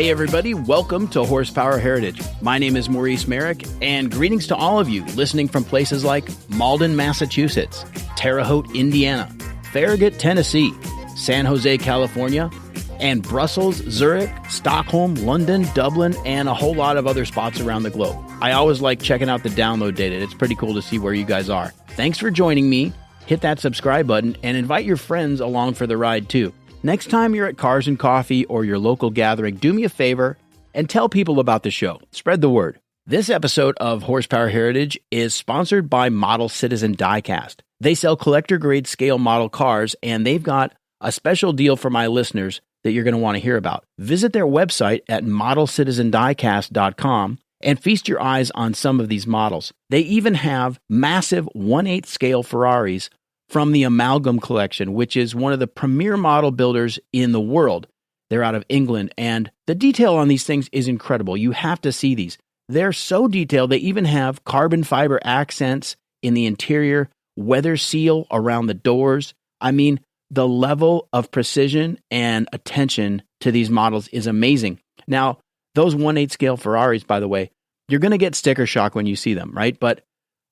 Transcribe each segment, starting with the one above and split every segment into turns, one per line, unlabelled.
Hey everybody, welcome to Horsepower Heritage. My name is Maurice and greetings to all of you listening from places like Malden, Massachusetts, Terre Haute, Indiana, Farragut, Tennessee, San Jose, California, and Brussels, Zurich, Stockholm, London, Dublin, and a whole lot of other spots around the globe. I always like checking out the download data. It's pretty cool to see where you guys are. Thanks for joining me. Hit that subscribe button and invite your friends along for the ride too. Next time you're at Cars and Coffee or your local gathering, do me a favor and tell people about the show. Spread the word. This episode of Horsepower Heritage is sponsored by Model Citizen Diecast. They sell collector-grade scale model cars, and they've got a special deal for my listeners that you're going to want to hear about. Visit their website at modelcitizendiecast.com and feast your eyes on some of these models. They even have massive 1/8 scale Ferraris from the Amalgam Collection, which is one of the premier model builders in the world. They're out of England, and the detail on these things is incredible. You have to see these. They're so detailed, they even have carbon fiber accents in the interior, weather seal around the doors. I mean, the level of precision and attention to these models is amazing. Now, those 1/8 scale Ferraris, by the way, you're going to get sticker shock when you see them, right? But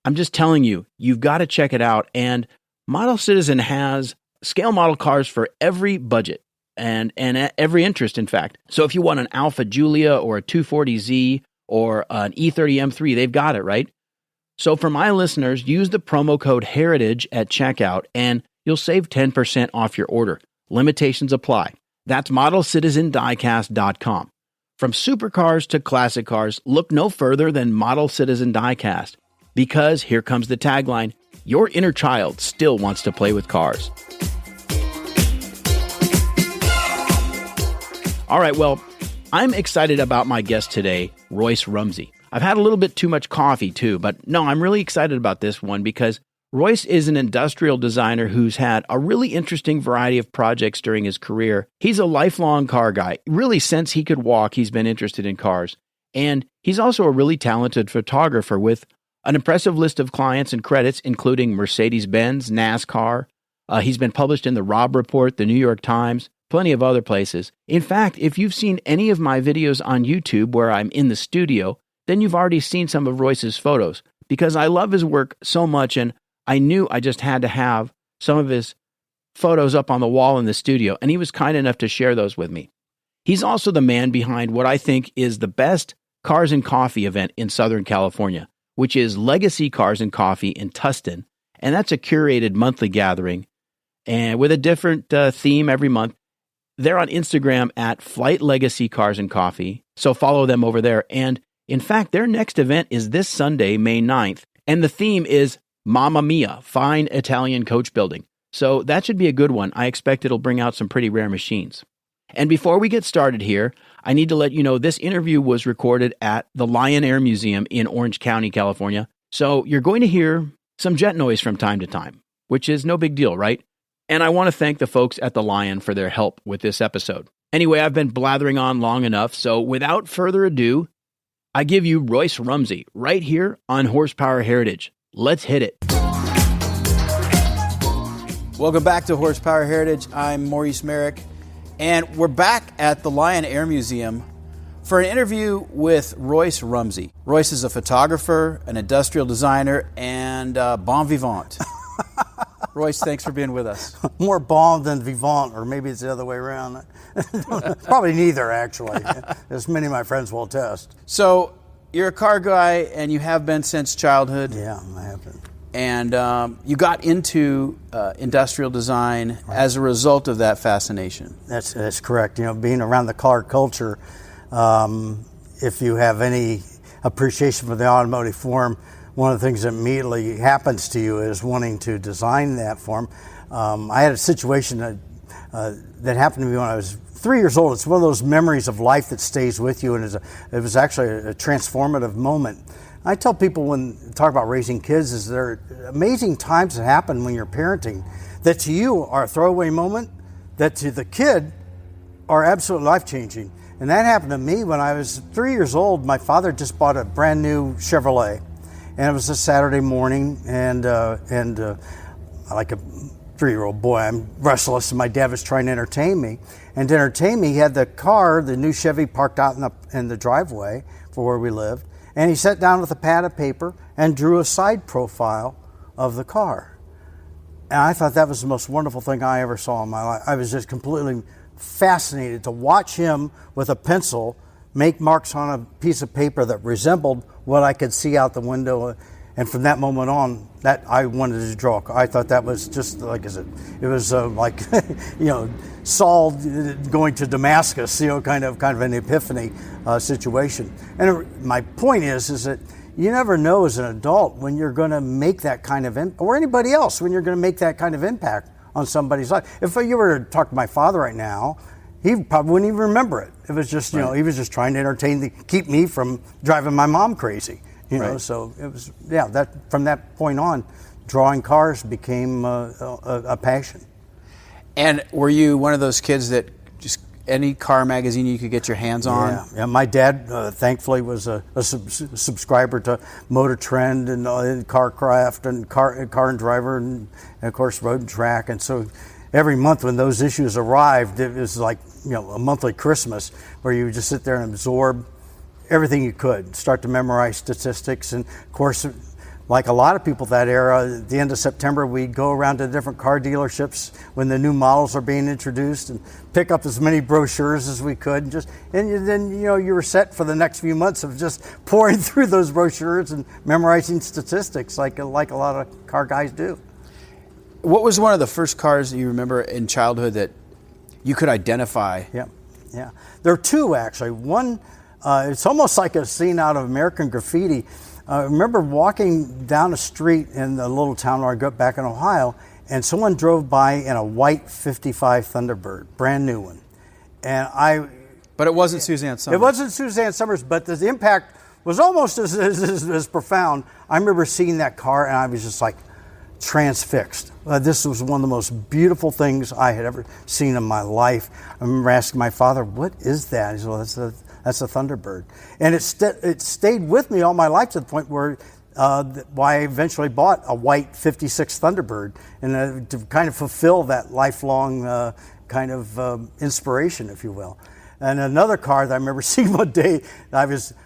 I'm just telling you, you've got to check it out. And Model Citizen has scale model cars for every budget and every interest, in fact. So if you want an Alfa Giulia or a 240Z or an E30 M3, they've got it, right? So for my listeners, use the promo code HERITAGE at checkout and you'll save 10% off your order. Limitations apply. That's modelcitizendiecast.com. From supercars to classic cars, look no further than Model Citizen Diecast. Because here comes the tagline, your inner child still wants to play with cars. All right, well, I'm excited about my guest today, Royce Rumsey. I've had a little bit too much coffee too, but no, I'm really excited about this one because Royce is an industrial designer who's had a really interesting variety of projects during his career. He's a lifelong car guy. Really, since he could walk, he's been interested in cars. And he's also a really talented photographer with an impressive list of clients and credits, including Mercedes-Benz, NASCAR. He's been published in the Robb Report, the New York Times, plenty of other places. In fact, if you've seen any of my videos on YouTube where I'm in the studio, then you've already seen some of Royce's photos because I love his work so much and I knew I just had to have some of his photos up on the wall in the studio, and he was kind enough to share those with me. He's also the man behind what I think is the best Cars and Coffee event in Southern California, which is Legacy Cars and Coffee in Tustin, and that's a curated monthly gathering and with a different theme every month. They're on Instagram at Flight Legacy Cars and Coffee, so follow them over there. And in fact, their next event is this Sunday, May 9th, and the theme is Mamma Mia, Fine Italian Coach Building. So that should be a good one. I expect it'll bring out some pretty rare machines. And before we get started here, I need to let you know this interview was recorded at the Lion Air Museum in Orange County, California. So you're going to hear some jet noise from time to time, which is no big deal, right? And I want to thank the folks at the Lion for their help with this episode. Anyway, I've been blathering on long enough, so without further ado, I give you Royce Rumsey right here on Horsepower Heritage. Let's hit it. Welcome back to Horsepower Heritage. I'm Maurice Merrick, and we're back at the Lion Air Museum for an interview with Royce Rumsey. Royce is a photographer, an industrial designer, and bon vivant. Royce, thanks for being with us.
More bon than vivant, or maybe it's the other way around. Probably neither, actually, as many of my friends will attest.
So, you're a car guy, and you have been since childhood.
Yeah, I have been.
And you got into industrial design as a result of that fascination.
That's correct. You know, being around the car culture, if you have any appreciation for the automotive form, one of the things that immediately happens to you is wanting to design that form. I had a situation that happened to me when I was 3 years old. It's one of those memories of life that stays with you, and it was actually a transformative moment. I tell people when talk about raising kids is there are amazing times that happen when you're parenting that to you are a throwaway moment, that to the kid are absolutely life-changing. And that happened to me when I was 3 years old. My father just bought a brand new Chevrolet, and it was a Saturday morning, and like a 3-year-old boy, I'm restless, and my dad was trying to entertain me. And to entertain me, he had the car, the new Chevy, parked out in the driveway for where we lived. And he sat down with a pad of paper and drew a side profile of the car. And I thought that was the most wonderful thing I ever saw in my life. I was just completely fascinated to watch him with a pencil make marks on a piece of paper that resembled what I could see out the window. And from that moment on, that I wanted to draw. I thought that was just like, it was like, Saul going to Damascus, kind of an epiphany situation. And my point is that you never know as an adult when you're going to make that kind of, or anybody else, when you're going to make that kind of impact on somebody's life. If you were to talk to my father right now, he probably wouldn't even remember it. It was just, he was just trying to keep me from driving my mom crazy. So it was, that from that point on, drawing cars became a passion.
And were you one of those kids that just any car magazine you could get your hands on?
Yeah. My dad, thankfully, was a subscriber to Motor Trend and CarCraft and Car and Driver and of course Road and Track. And so every month when those issues arrived, it was like a monthly Christmas where you would just sit there and absorb everything you could, start to memorize statistics. And of course, like a lot of people that era, at the end of September, we'd go around to different car dealerships when the new models are being introduced and pick up as many brochures as we could. And then you were set for the next few months of just pouring through those brochures and memorizing statistics like a lot of car guys do.
What was one of the first cars that you remember in childhood that you could identify?
Yeah. There are two, actually. One, it's almost like a scene out of American Graffiti. I remember walking down a street in the little town where I grew up back in Ohio, and someone drove by in a white 55 Thunderbird, brand new one.
But it wasn't Suzanne Summers.
It wasn't Suzanne Summers, but the impact was almost as profound. I remember seeing that car, and I was just like transfixed. This was one of the most beautiful things I had ever seen in my life. I remember asking my father, "What is that?" He said, "Well, that's a Thunderbird." And it stayed with me all my life to the point where I eventually bought a white 56 Thunderbird, and to kind of fulfill that lifelong inspiration, if you will. And another car that I remember seeing one day,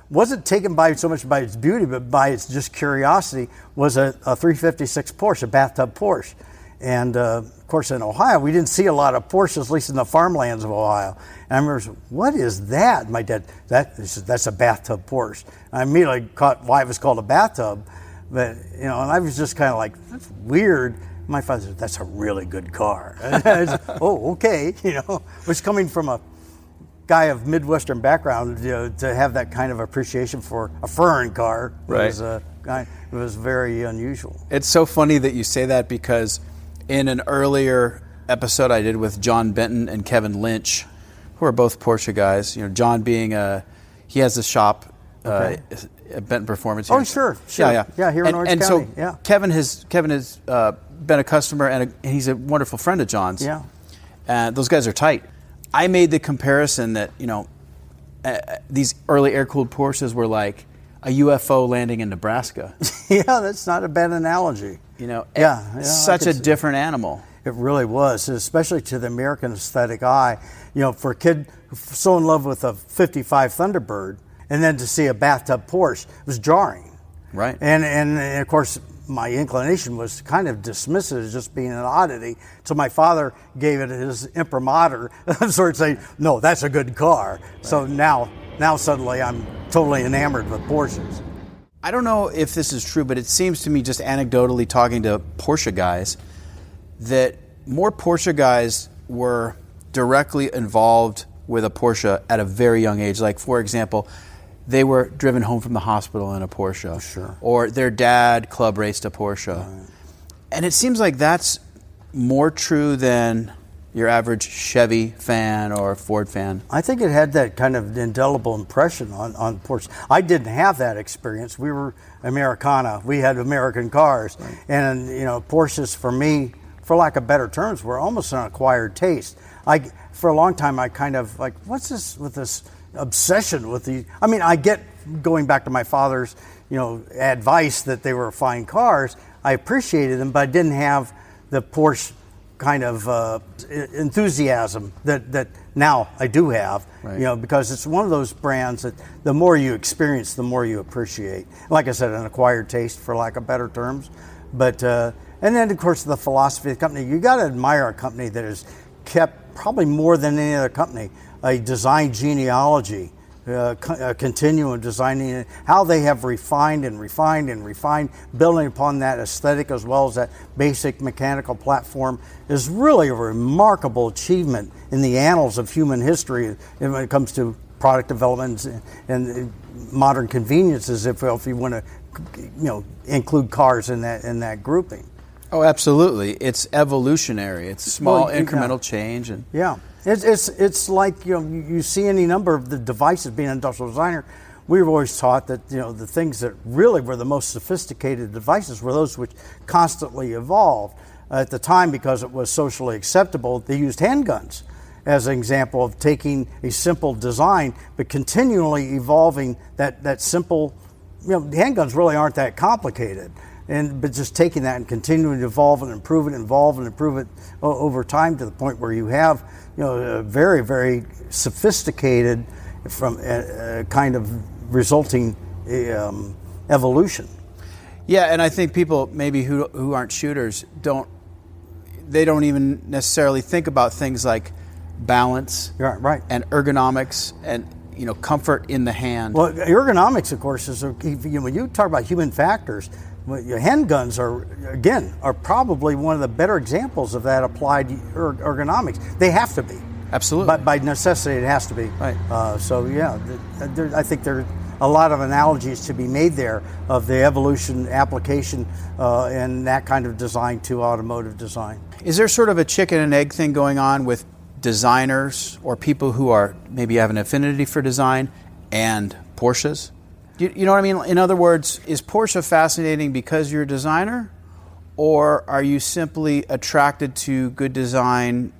wasn't taken by so much by its beauty, but by its just curiosity, was a 356 Porsche, a bathtub Porsche. And of course, in Ohio, we didn't see a lot of Porsches, at least in the farmlands of Ohio. And I remember, what is that? My dad, that's a bathtub Porsche. I immediately caught why it was called a bathtub, but and I was just kind of like, that's weird. My father said, "That's a really good car." And I said, "Oh, okay," which coming from a guy of Midwestern background, to have that kind of appreciation for a foreign car,
right,
was very unusual.
It's so funny that you say that, because in an earlier episode I did with John Benton and Kevin Lynch, who are both Porsche guys, John being he has a shop, Benton Performance here.
Oh, sure.
Yeah,
here in Orange County.
So Kevin has been a customer, and he's a wonderful friend of John's.
Yeah.
And those guys are tight. I made the comparison that, these early air-cooled Porsches were like a UFO landing in Nebraska.
Yeah, that's not a bad analogy.
Such a different animal.
It really was, especially to the American aesthetic eye. For a kid so in love with a 55 Thunderbird, and then to see a bathtub Porsche, it was jarring.
Right.
And of course, my inclination was to kind of dismiss it as just being an oddity. So my father gave it his imprimatur, sort of saying, "No, that's a good car." Right. So now suddenly I'm totally enamored with Porsches.
I don't know if this is true, but it seems to me, just anecdotally talking to Porsche guys, that more Porsche guys were directly involved with a Porsche at a very young age. Like, for example, they were driven home from the hospital in a Porsche.
Sure.
Or their dad club raced a Porsche. Right. And it seems like that's more true than your average Chevy fan or Ford fan.
I think it had that kind of indelible impression on Porsche. I didn't have that experience. We were Americana. We had American cars. Right. And, Porsches, for me, for lack of better terms, were almost an acquired taste. For a long time, I kind of like, what's this with this obsession with the? I mean, I get going back to my father's, advice that they were fine cars. I appreciated them, but I didn't have the Porsche kind of enthusiasm that now I do have,
right.
Because it's one of those brands that the more you experience, the more you appreciate. Like I said, an acquired taste, for lack of better terms. But and then of course the philosophy of the company. You got to admire a company that has kept, probably more than any other company, a design genealogy. A continuum designing it, how they have refined, building upon that aesthetic as well as that basic mechanical platform is really a remarkable achievement in the annals of human history when it comes to product development and modern conveniences, if you want to include cars in that grouping.
Oh, absolutely. It's evolutionary. It's small incremental change. And
yeah. It's like you see any number of the devices. Being an industrial designer, we were always taught that the things that really were the most sophisticated devices were those which constantly evolved. At the time, because it was socially acceptable, they used handguns as an example of taking a simple design but continually evolving that simple. Handguns really aren't that complicated. But just taking that and continuing to evolve and improve it over time to the point where you have a very, very sophisticated from kind of resulting evolution.
Yeah, and I think people maybe who aren't shooters don't even necessarily think about things like balance,
right,
and ergonomics and comfort in the hand.
Well, ergonomics, of course, is when you talk about human factors. Handguns are probably one of the better examples of that applied ergonomics. They have to be.
Absolutely.
But by necessity, it has to be.
Right.
I think there are a lot of analogies to be made there of the evolution application and that kind of design to automotive design.
Is there sort of a chicken and egg thing going on with designers or people who are maybe have an affinity for design and Porsches? You know what I mean? In other words, is Porsche fascinating because you're a designer, or are you simply attracted to good design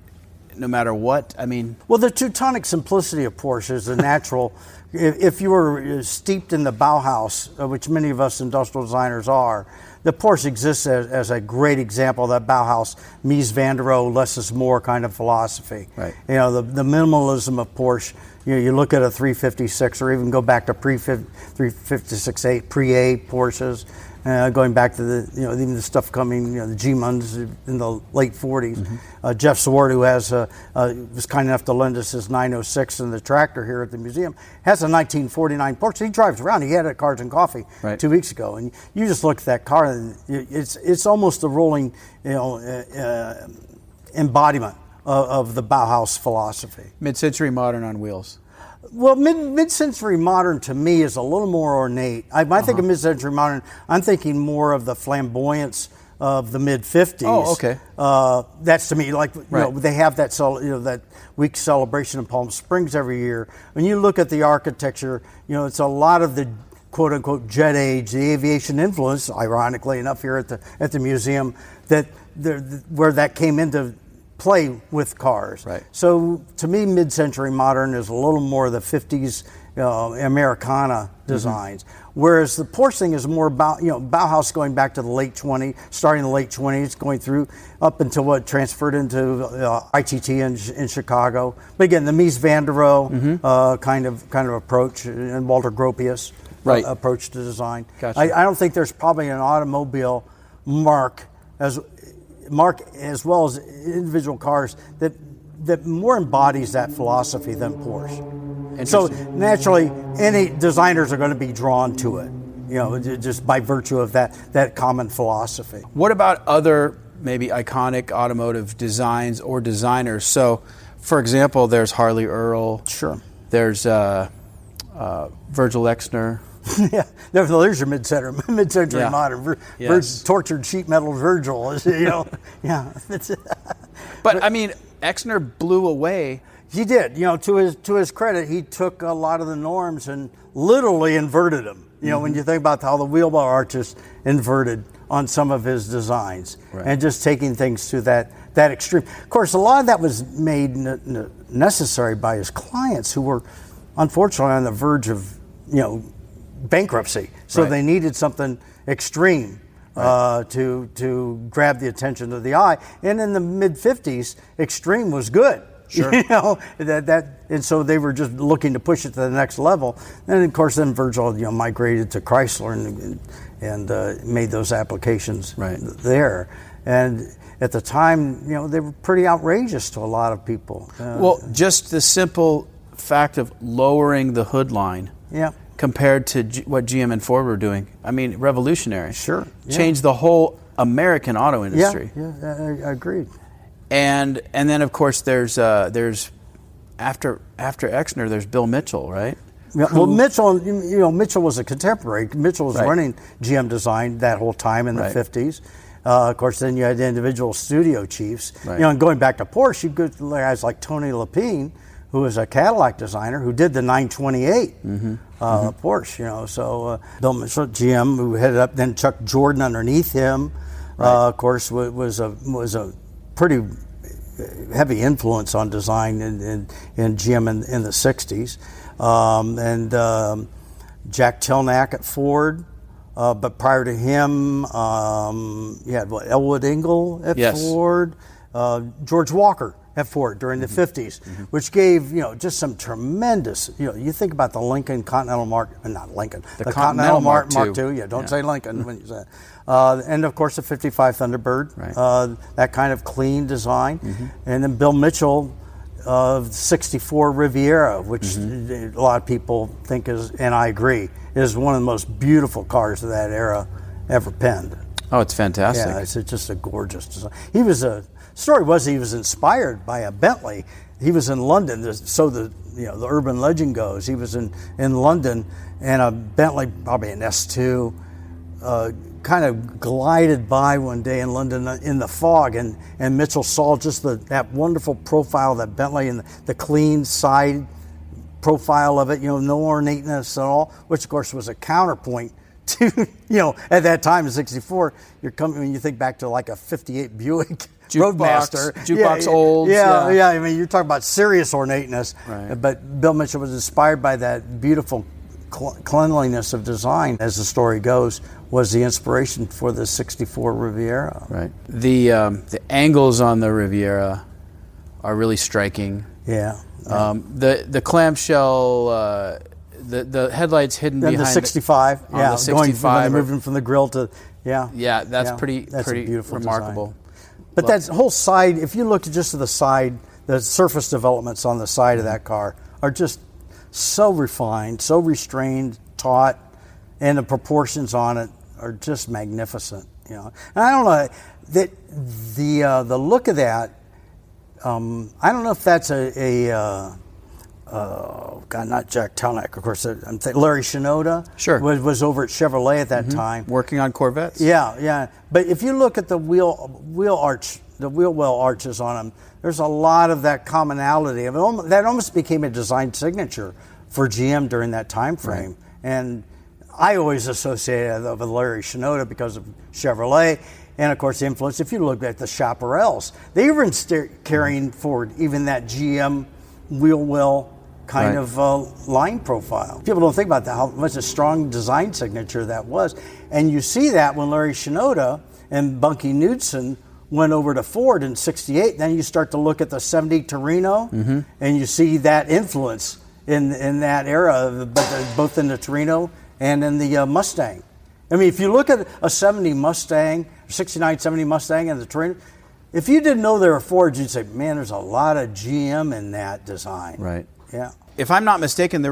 no matter what? I mean,
well, the Teutonic simplicity of Porsche is a natural. If you were steeped in the Bauhaus, which many of us industrial designers are, the Porsche exists as a great example of that Bauhaus, mise van der Rohe, less is more kind of philosophy.
Right.
The minimalism of Porsche. You look at a 356, or even go back to pre-356 pre-A Porsches, going back to the even the stuff coming the G-Muns in the late 40s. Mm-hmm. Jeff Swart, who was kind enough to lend us his 906 and the tractor here at the museum, has a 1949 Porsche. He drives around. He had it at Cars and Coffee 2 weeks ago, and you just look at that car, and it's almost a rolling embodiment of the Bauhaus philosophy.
Mid-century modern on wheels.
Well, mid-century modern to me is a little more ornate. When I think of mid-century modern, I'm thinking more of the flamboyance of the mid-50s.
Oh, okay.
That's to me like
right.
They have that that week celebration in Palm Springs every year. When you look at the architecture, it's a lot of the quote unquote jet age, the aviation influence. Ironically enough, here at the museum, where that came into play with cars.
Right.
So to me, mid-century modern is a little more the 50s Americana designs, whereas the Porsche thing is more about Bauhaus going back to the late 20s, starting in the late 20s, going through up until what transferred into ITT in Chicago. But again, the mise van der Rohe kind of approach, and Walter Gropius approach to design.
Gotcha.
I don't think there's probably an automobile mark as well as individual cars that more embodies that philosophy than Porsche. So naturally, any designers are going to be drawn to it, just by virtue of that common philosophy.
What about other maybe iconic automotive designs or designers? So, for example, there's Harley Earl.
Sure.
There's Virgil Exner.
Yeah, there's your mid-century modern.
Yes.
Tortured sheet metal Virgil, yeah.
But I mean, Exner blew away.
He did. To his credit, he took a lot of the norms and literally inverted them. When you think about how the wheel bar arches inverted on some of his designs, and just taking things to that extreme. Of course, a lot of that was made necessary by his clients, who were unfortunately on the verge of bankruptcy. So they needed something extreme to grab the attention of the eye. And in the mid-50s, Extreme was good.
Sure.
And so they were just looking to push it to the next level. And of course, then Virgil, migrated to Chrysler and made those applications there. And at the time, they were pretty outrageous to a lot of people.
Well, just the simple fact of lowering the hood line.
Yeah.
Compared to what GM and Ford were doing. I mean, revolutionary.
Sure. Yeah.
Changed the whole American auto industry.
Yeah, I agreed.
And then of course there's after Exner there's Bill Mitchell, right?
Yeah, well, Mitchell, Mitchell was a contemporary. Mitchell was running GM design that whole time in the 50s. Of course, then you had the individual studio chiefs.
Right.
And going back to Porsche, you get guys like Tony Lapine, who was a Cadillac designer, who did the 928 Porsche. So Bill Mitchell, GM, who headed up. Then Chuck Jordan underneath him, of course, was a pretty heavy influence on design in GM in the 60s. And Jack Tilnack at Ford. But prior to him, you had Elwood Engel at Ford, George Walker at Ford during the 50s, which gave, just some tremendous, you think about the Lincoln Continental the Continental Mark II. Yeah, don't say Lincoln when you say it. And of course the 55 Thunderbird, that kind of clean design. And then Bill Mitchell, 64 Riviera, which a lot of people think is, and I agree, is one of the most beautiful cars of that era ever penned.
Oh, it's fantastic.
Yeah, it's just a gorgeous design. Story was he was inspired by a Bentley. He was in London, so the urban legend goes. He was in London, and a Bentley, probably an S2, kind of glided by one day in London in the fog, and Mitchell saw just that wonderful profile of that Bentley and the clean side profile of it, no ornateness at all, which of course was a counterpoint to, at that time in 64, when you think back to like a 58 Buick Roadmaster.
Jukebox old.
Yeah. I mean, you're talking about serious ornateness. Right. But Bill Mitchell was inspired by that beautiful cleanliness of design, as the story goes, was the inspiration for the 64 Riviera.
Right. The angles on the Riviera are really striking.
Yeah.
The clamshell, the headlights hidden behind
the 65.
The 65,
moving from the grill to
that's pretty
beautiful
remarkable.
Design. But that whole side, if you look just to the side, the surface developments on the side of that car are just so refined, so restrained, taut, and the proportions on it are just magnificent. And I don't know that the look of that. I don't know if that's not Jack Telnack, of course. Larry Shinoda was over at Chevrolet at that time,
working on Corvettes.
Yeah. But if you look at the wheel well arches on them, there's a lot of that commonality. That almost became a design signature for GM during that time frame. Right. And I always associated it with Larry Shinoda because of Chevrolet. And of course, the influence, if you look at the Chaparrals, they were carrying forward even that GM wheel well kind of line profile. People don't think about that, how much a strong design signature that was. And you see that when Larry Shinoda and Bunky Knudsen went over to Ford in 68. Then you start to look at the 70 Torino, and you see that influence in that era, both in the Torino and in the Mustang. I mean, if you look at a 70 Mustang, 69, 70 Mustang and the Torino, if you didn't know they were Fords, you'd say, man, there's a lot of GM in that design.
Right.
Yeah.
If I'm not mistaken, the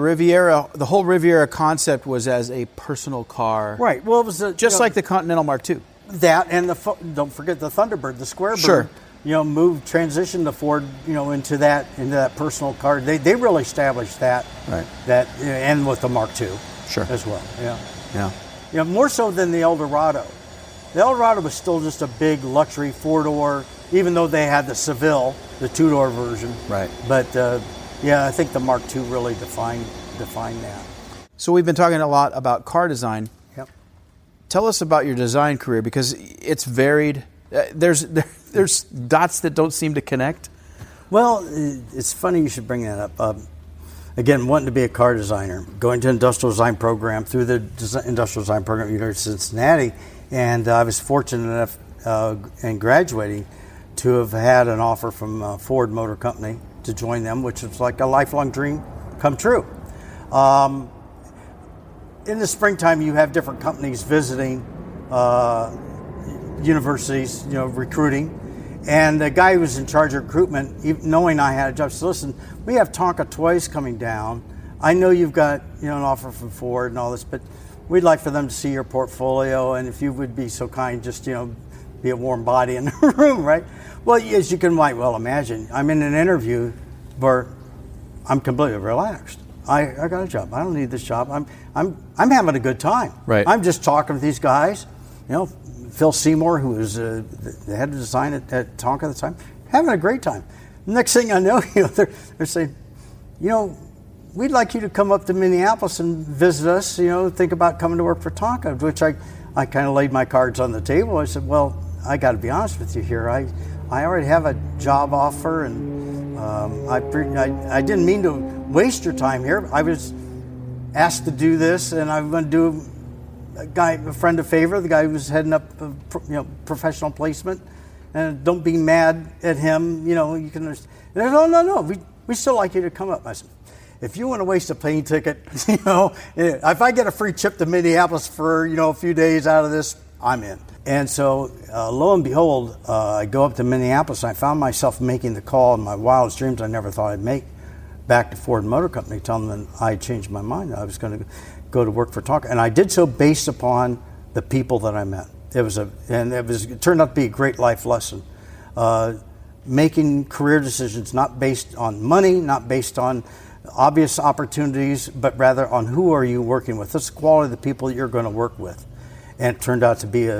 whole Riviera concept was as a personal car.
Right. Well, it was
just like the Continental Mark II.
That and don't forget the Thunderbird, the Square Bird.
Sure.
Transitioned the Ford, into that personal car. They really established that.
Right.
That and with the Mark II.
Sure.
As well. Yeah.
Yeah.
More so than the Eldorado. The Eldorado was still just a big luxury four-door, even though they had the Seville, the two-door version.
Right.
But I think the Mark II really defined that.
So we've been talking a lot about car design.
Yep.
Tell us about your design career, because it's varied. There's dots that don't seem to connect.
Well, it's funny you should bring that up. Again, wanting to be a car designer, going to industrial design program, through the industrial design program at University of Cincinnati, And I was fortunate enough in graduating to have had an offer from Ford Motor Company to join them, which was like a lifelong dream come true. In the springtime, you have different companies visiting universities, recruiting. And the guy who was in charge of recruitment, knowing I had a job, said, listen, we have Tonka toys coming down. I know you've got an offer from Ford and all this, but we'd like for them to see your portfolio, and if you would be so kind, just be a warm body in the room, right? Well, as you can might well imagine, I'm in an interview where I'm completely relaxed. I got a job. I don't need this job. I'm having a good time.
Right.
I'm just talking with these guys. Phil Seymour, who was the head of design at Tonka at the time, having a great time. Next thing I know, they're saying, we'd like you to come up to Minneapolis and visit us, think about coming to work for Tonka, which I kind of laid my cards on the table. I said, well, I got to be honest with you here. I already have a job offer, and I didn't mean to waste your time here. I was asked to do this, and I'm going to do a friend a favor, the guy who was heading up professional placement, and don't be mad at him. You can understand. No. We still like you to come up. I said, if you want to waste a plane ticket, if I get a free trip to Minneapolis for a few days out of this, I'm in. And so, lo and behold, I go up to Minneapolis, and I found myself making the call in my wildest dreams I never thought I'd make, back to Ford Motor Company, telling them I changed my mind. I was going to go to work for Tonka, and I did so based upon the people that I met. It turned out to be a great life lesson. Making career decisions not based on money, not based on obvious opportunities, but rather on who are you working with. That's the quality of the people that you're going to work with. And it turned out to be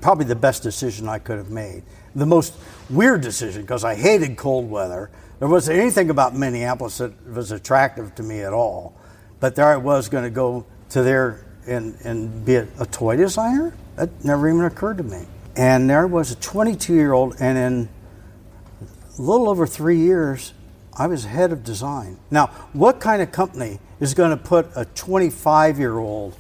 probably the best decision I could have made. The most weird decision, because I hated cold weather. There wasn't anything about Minneapolis that was attractive to me at all. But there I was going to go to there and be a toy designer? That never even occurred to me. And there was a 22-year-old, and in a little over 3 years, I was head of design. Now, what kind of company is going to put a 25-year-old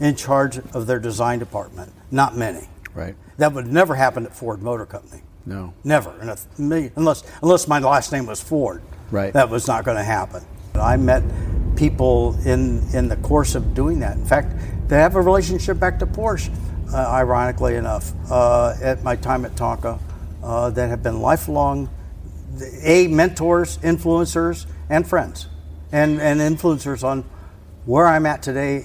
in charge of their design department? Not many.
Right.
That would never happen at Ford Motor Company.
No.
Never. Unless my last name was Ford.
Right.
That was not going to happen. I met people in the course of doing that. In fact, they have a relationship back to Porsche, ironically enough, at my time at Tonka, that have been lifelong mentors, influencers, and friends, and influencers on where I'm at today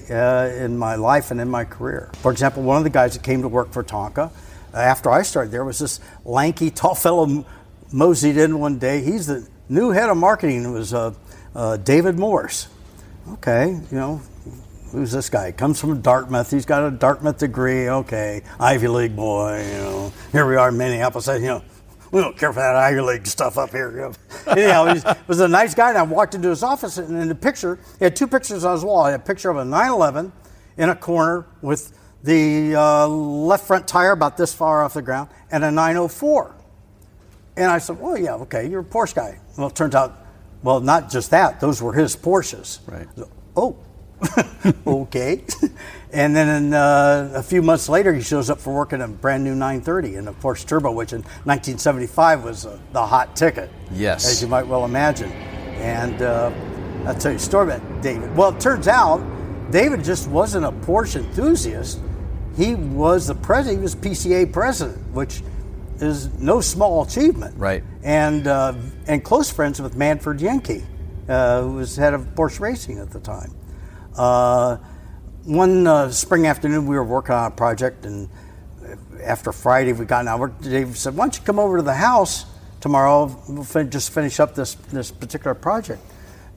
in my life and in my career. For example, one of the guys that came to work for Tonka after I started there was this lanky, tall fellow moseyed in one day. He's the new head of marketing. It was David Morse. Okay, who's this guy? Comes from Dartmouth. He's got a Dartmouth degree. Okay, Ivy League boy. Here we are in Minneapolis. We don't care for that Ivy League stuff up here. Anyhow, he was a nice guy, and I walked into his office, and in the picture, he had two pictures on his wall. He had a picture of a 911 in a corner with the left front tire about this far off the ground, and a 904. And I said, well, yeah, okay, you're a Porsche guy. Well, it turns out, not just that, those were his Porsches.
Right.
Oh, okay. And then a few months later, he shows up for work in a brand new 930 in a Porsche Turbo, which in 1975 was the hot ticket.
Yes.
As you might well imagine. And I'll tell you a story about David. Well, it turns out David just wasn't a Porsche enthusiast. He was the president. He was PCA president, which is no small achievement.
Right.
And close friends with Manfred Yenke, who was head of Porsche Racing at the time. One spring afternoon, we were working on a project, and after Friday, we got out. Dave said, "Why don't you come over to the house tomorrow? We'll just finish up this particular project."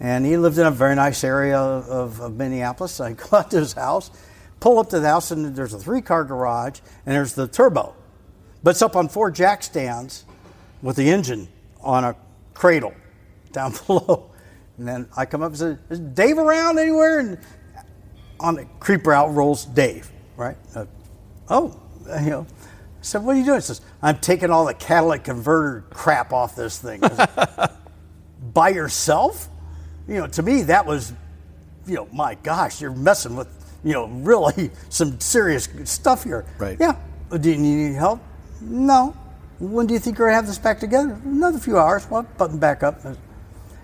And he lived in a very nice area of Minneapolis. I go out to his house, pull up to the house, and there's a 3-car garage, and there's the Turbo, but it's up on 4 jack stands with the engine on a cradle down below. And then I come up and say, "Is Dave around anywhere?" And on the creeper out rolls Dave, right? I said, "What are you doing?" He says, "I'm taking all the catalytic converter crap off this thing." I said, "By yourself?" To me that was, my gosh, you're messing with really some serious stuff here.
Right.
Yeah. Do you need help? No. When do you think you're going to have this back together? Another few hours. Well, button back up.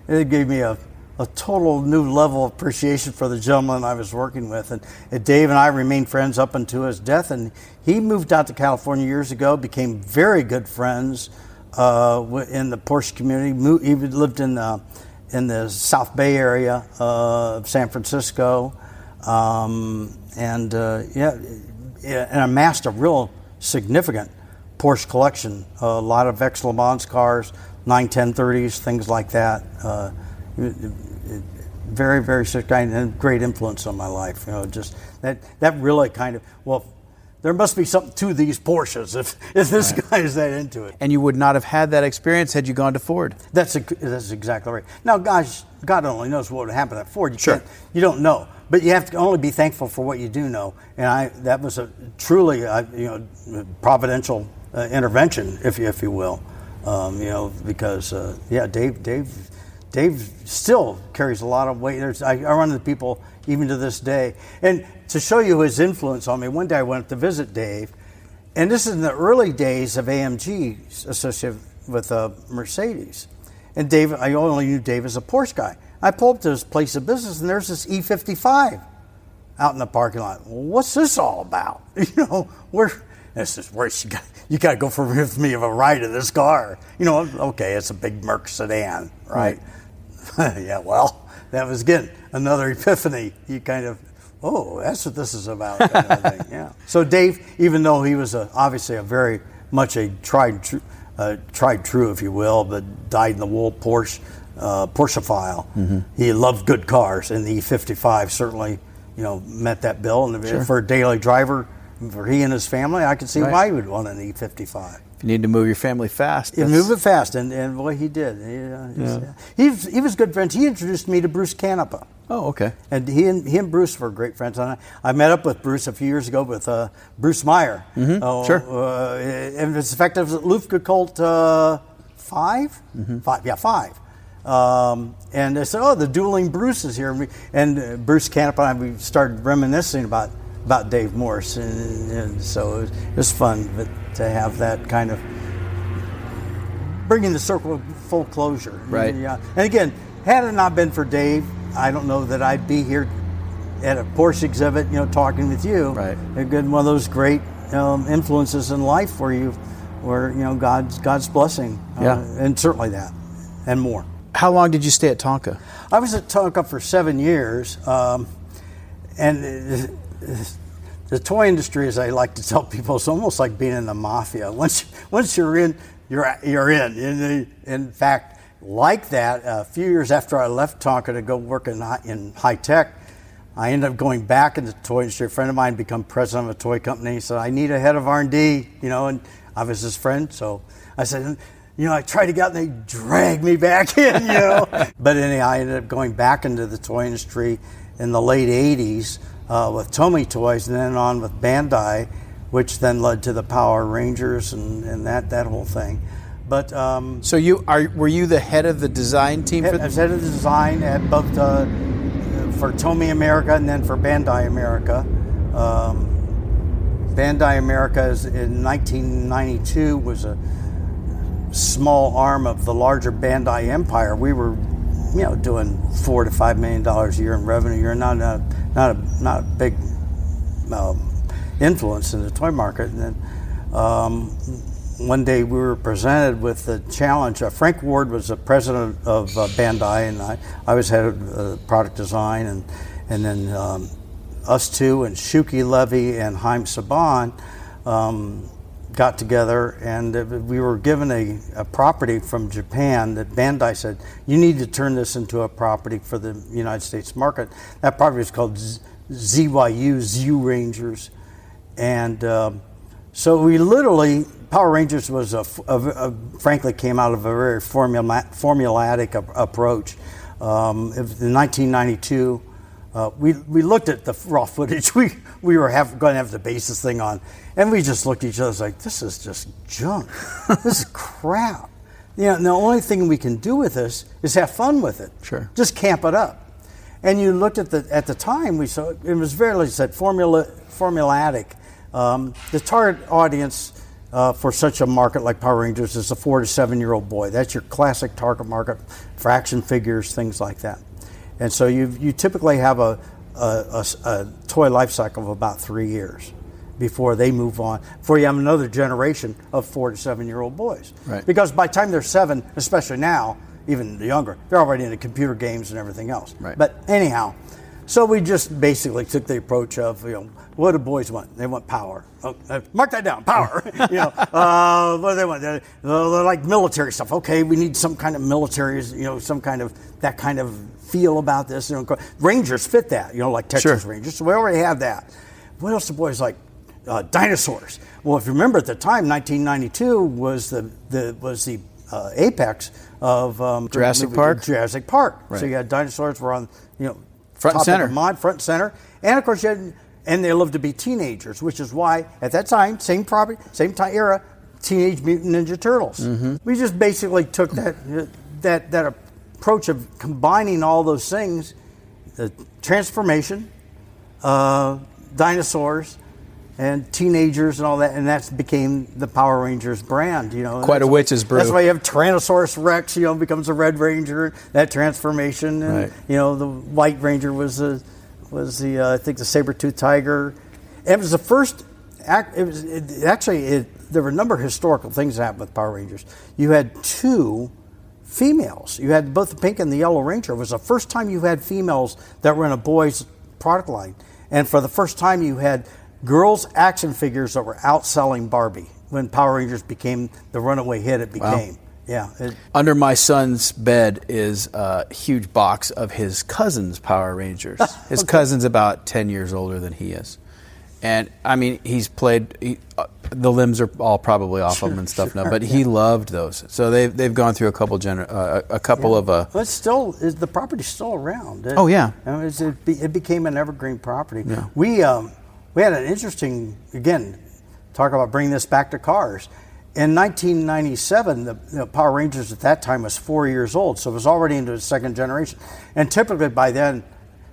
It gave me a total new level of appreciation for the gentleman I was working with. And Dave and I remained friends up until his death. And he moved out to California years ago, became very good friends in the Porsche community. He lived in the South Bay area of San Francisco. And amassed a real significant Porsche collection. A lot of Ex-Le Mans cars, 91030s, things like that. Very, very significant and great influence on my life. Just that really kind of, there must be something to these Porsches if this guy is that into it.
And you would not have had that experience had you gone to Ford.
That's exactly right. Now, gosh, God only knows what would happen at Ford. You don't know, but you have to only be thankful for what you do know. And that was a truly, providential intervention, if you will. Because Dave still carries a lot of weight. I run into people even to this day. And to show you his influence on me, one day I went to visit Dave, and this is in the early days of AMG associated with Mercedes. And Dave, I only knew Dave as a Porsche guy. I pulled up to his place of business, and there's this E55 out in the parking lot. Well, what's this all about? This is where you got to go with me of a ride in this car. Okay, it's a big Merc sedan, right? Yeah, well, that was again another epiphany. You kind of, that's what this is about, kind of thing. Yeah. So Dave, even though he was obviously a very much a tried true, if you will, but dyed-in-the-wool Porscheophile. Mm-hmm. He loved good cars, and the E55 certainly, met that bill. And for a daily driver, for he and his family, I could see why he would want an E55.
If you need to move your family fast.
You move it fast, and boy, he did. He was good friends. He introduced me to Bruce Canepa.
Oh, okay.
And he and Bruce were great friends. And I met up with Bruce a few years ago with Bruce Meyer.
Mm-hmm. Sure.
And it's effective at Luftgekühlt 5? Mm-hmm. 5, yeah, 5. And they said, the dueling Bruce is here. And Bruce Canepa and I, we started reminiscing about Dave Morse. And so it was fun to have that kind of bringing the circle of full closure.
Right.
Yeah. And again, had it not been for Dave, I don't know that I'd be here at a Porsche exhibit, talking with you.
Right.
A good one of those great influences in life where God's blessing. And certainly that, and more.
How long did you stay at Tonka?
I was at Tonka for 7 years, and the toy industry, as I like to tell people, is almost like being in the mafia. Once you're in, you're in. In fact, like that, a few years after I left Tonka to go work in high tech, I ended up going back into the toy industry. A friend of mine became president of a toy company. He said, I need a head of R&D, and I was his friend. So I said, I tried to get out and they dragged me back in, But anyway, I ended up going back into the toy industry in the late 80s with Tomy Toys, and then on with Bandai, which then led to the Power Rangers and that whole thing. But
so were you the head of the design team?
I was head of the design at both for Tomy America and then for Bandai America. Bandai America in 1992 was a small arm of the larger Bandai empire. We were, doing $4 to $5 million a year in revenue. You're not a big influence in the toy market. And then one day we were presented with the challenge. Frank Ward was the president of Bandai, and I was head of product design, and then us two and Shuki Levy and Haim Saban got together, and we were given a property from Japan that Bandai said, you need to turn this into a property for the United States market. That property was called ZYU, ZU Rangers. And so we literally, Power Rangers was frankly came out of a very formulatic approach. In 1992, we looked at the raw footage we were going to have to base this thing on, and we just looked at each other like, this is just junk. This is crap. And the only thing we can do with this is have fun with it.
Sure.
Just camp it up. And you looked at the time, we saw it was very, like I said, formulatic. The target audience for such a market like Power Rangers is a 4 to 7 year old boy. That's your classic target market for action figures, things like that. And so you typically have a toy life cycle of about 3 years before they move on, before you have another generation of 4 to 7 year old boys.
Right.
Because by the time they're 7, especially now, even younger, they're already into computer games and everything else.
Right.
But anyhow, so we just basically took the approach of, what do boys want? They want power. Oh, mark that down, power. What do they want? They're like military stuff. Okay, we need some kind of military, some kind of that kind of feel about this. Rangers fit that, like Texas Rangers. So we already have that. What else do boys like? Dinosaurs. Well, if you remember at the time, 1992 was the apex of
Jurassic Park.
Jurassic Park.
Right.
So you had dinosaurs were on,
front and center.
Front and center. And of course, and they lived to be teenagers, which is why at that time, same time era, Teenage Mutant Ninja Turtles. Mm-hmm. We just basically took that approach of combining all those things, the transformation, dinosaurs, and teenagers and all that, and that became the Power Rangers brand.
Quite a witch's brew.
That's why you have Tyrannosaurus Rex. Becomes a Red Ranger. That transformation, and
right.
The White Ranger was the I think the saber-toothed tiger. And it was the first. There were a number of historical things that happened with Power Rangers. You had 2 females. You had both the Pink and the Yellow Ranger. It was the first time you had females that were in a boys' product line, and for the first time you had girls' action figures that were outselling Barbie. When Power Rangers became the runaway hit, it became. Wow. Yeah.
Under my son's bed is a huge box of his cousin's Power Rangers. His cousin's about 10 years older than he is. And, I mean, he's played... the limbs are all probably off him and stuff now, but he loved those. So they've gone through a couple of...
But it's still... the property's still around. It became an evergreen property.
Yeah.
We had an interesting... Again, talk about bringing this back to cars. In 1997, the Power Rangers at that time was 4 years old, so it was already into its second generation. And typically by then,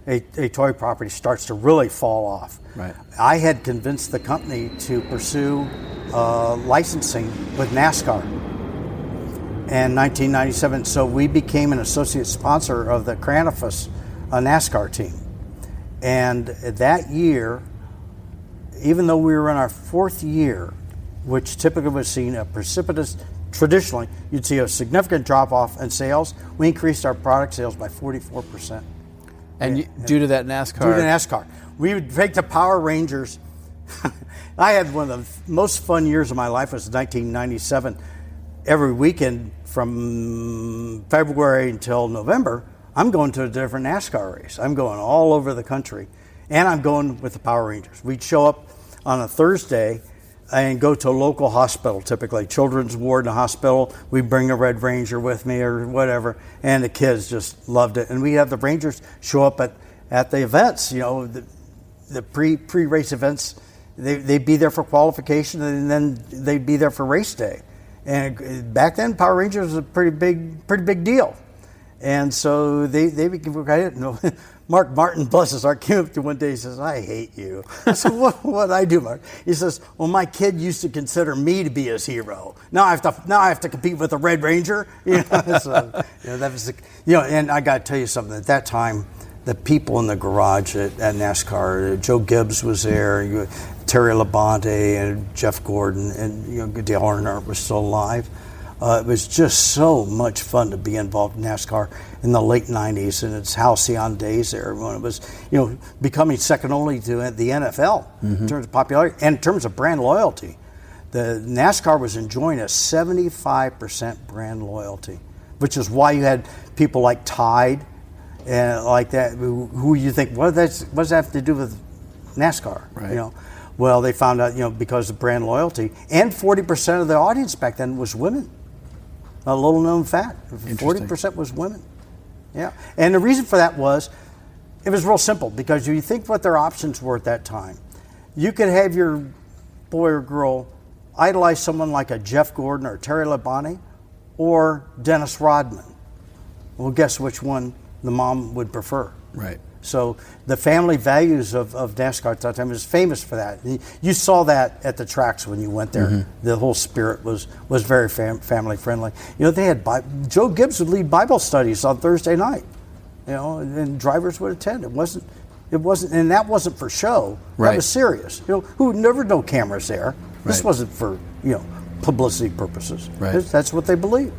a toy property starts to really fall off.
Right.
I had convinced the company to pursue licensing with NASCAR in 1997, so we became an associate sponsor of the Cranifus NASCAR team. And that year, even though we were in our 4th year, which typically was seen a precipitous, traditionally, you'd see a significant drop-off in sales. We increased our product sales by 44%.
And due to that NASCAR?
Due to NASCAR. We would take the Power Rangers. I had one of the most fun years of my life was 1997. Every weekend from February until November, I'm going to a different NASCAR race. I'm going all over the country. And I'm going with the Power Rangers. We'd show up on a Thursday and go to a local hospital, typically children's ward in a hospital. We bring a Red Ranger with me or whatever, and the kids just loved it. And we have the Rangers show up at the events, the pre-race events. They'd be there for qualification, and then they'd be there for race day. And back then, Power Rangers was a pretty big deal. And so they became, I didn't know. Mark Martin, bless his heart, came up to one day. He says, "I hate you." I said, "What I do, Mark?" He says, "Well, my kid used to consider me to be his hero. Now I have to compete with the Red Ranger." So, that was and I got to tell you something. At that time, the people in the garage at NASCAR, Joe Gibbs was there, Terry Labonte and Jeff Gordon, and Dale Earnhardt was still alive. It was just so much fun to be involved in NASCAR in the late 90s, and its halcyon days there when it was, becoming second only to the NFL in terms of popularity and in terms of brand loyalty. The NASCAR was enjoying a 75% brand loyalty, which is why you had people like Tide and like that, who you think, what does that have to do with NASCAR?
Right.
Well, they found out, because of brand loyalty, and 40% of the audience back then was women. A little known fact, 40% was women. Yeah, and the reason for that was, it was real simple, because you think what their options were at that time. You could have your boy or girl idolize someone like a Jeff Gordon or Terry Labonte or Dennis Rodman. Well, guess which one the mom would prefer?
Right.
So the family values of NASCAR at that time was famous for that. You saw that at the tracks when you went there. Mm-hmm. The whole spirit was very family friendly. They had Joe Gibbs would lead Bible studies on Thursday night. And drivers would attend. It wasn't, and that wasn't for show.
Right.
That was serious. Who never no cameras there. This wasn't for publicity purposes.
Right.
That's what they believe.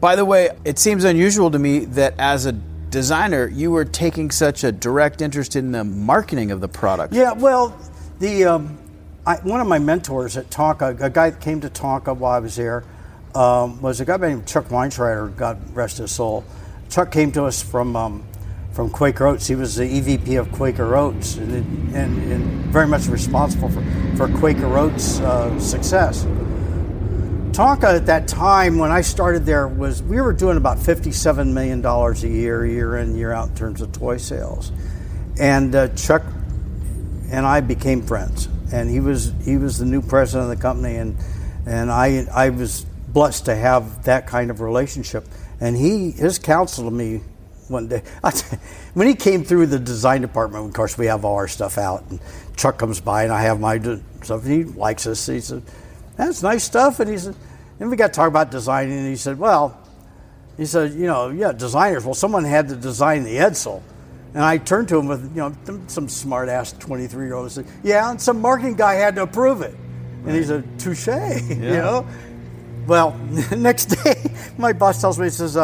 By the way, it seems unusual to me that as a designer, you were taking such a direct interest in the marketing of the product.
Yeah, well, one of my mentors at Tonka, a guy that came to Tonka while I was there, was a guy named Chuck Weinschreider, God rest his soul. Chuck came to us from Quaker Oats. He was the EVP of Quaker Oats and very much responsible for Quaker Oats' success. Tonka at that time, when I started there, we were doing about $57 million a year in, year out in terms of toy sales. And Chuck and I became friends. And he was the new president of the company, and I was blessed to have that kind of relationship. And his counsel to me one day, when he came through the design department, of course we have all our stuff out, and Chuck comes by and I have my stuff, and he likes us. He said, "That's nice stuff." And he said, and we got to talk about designing, and he said, designers. Well, someone had to design the Edsel. And I turned to him with, some smart ass 23-year-old and said, yeah, and some marketing guy had to approve it. Right. And he said, touche, Well, next day, my boss tells me, he says,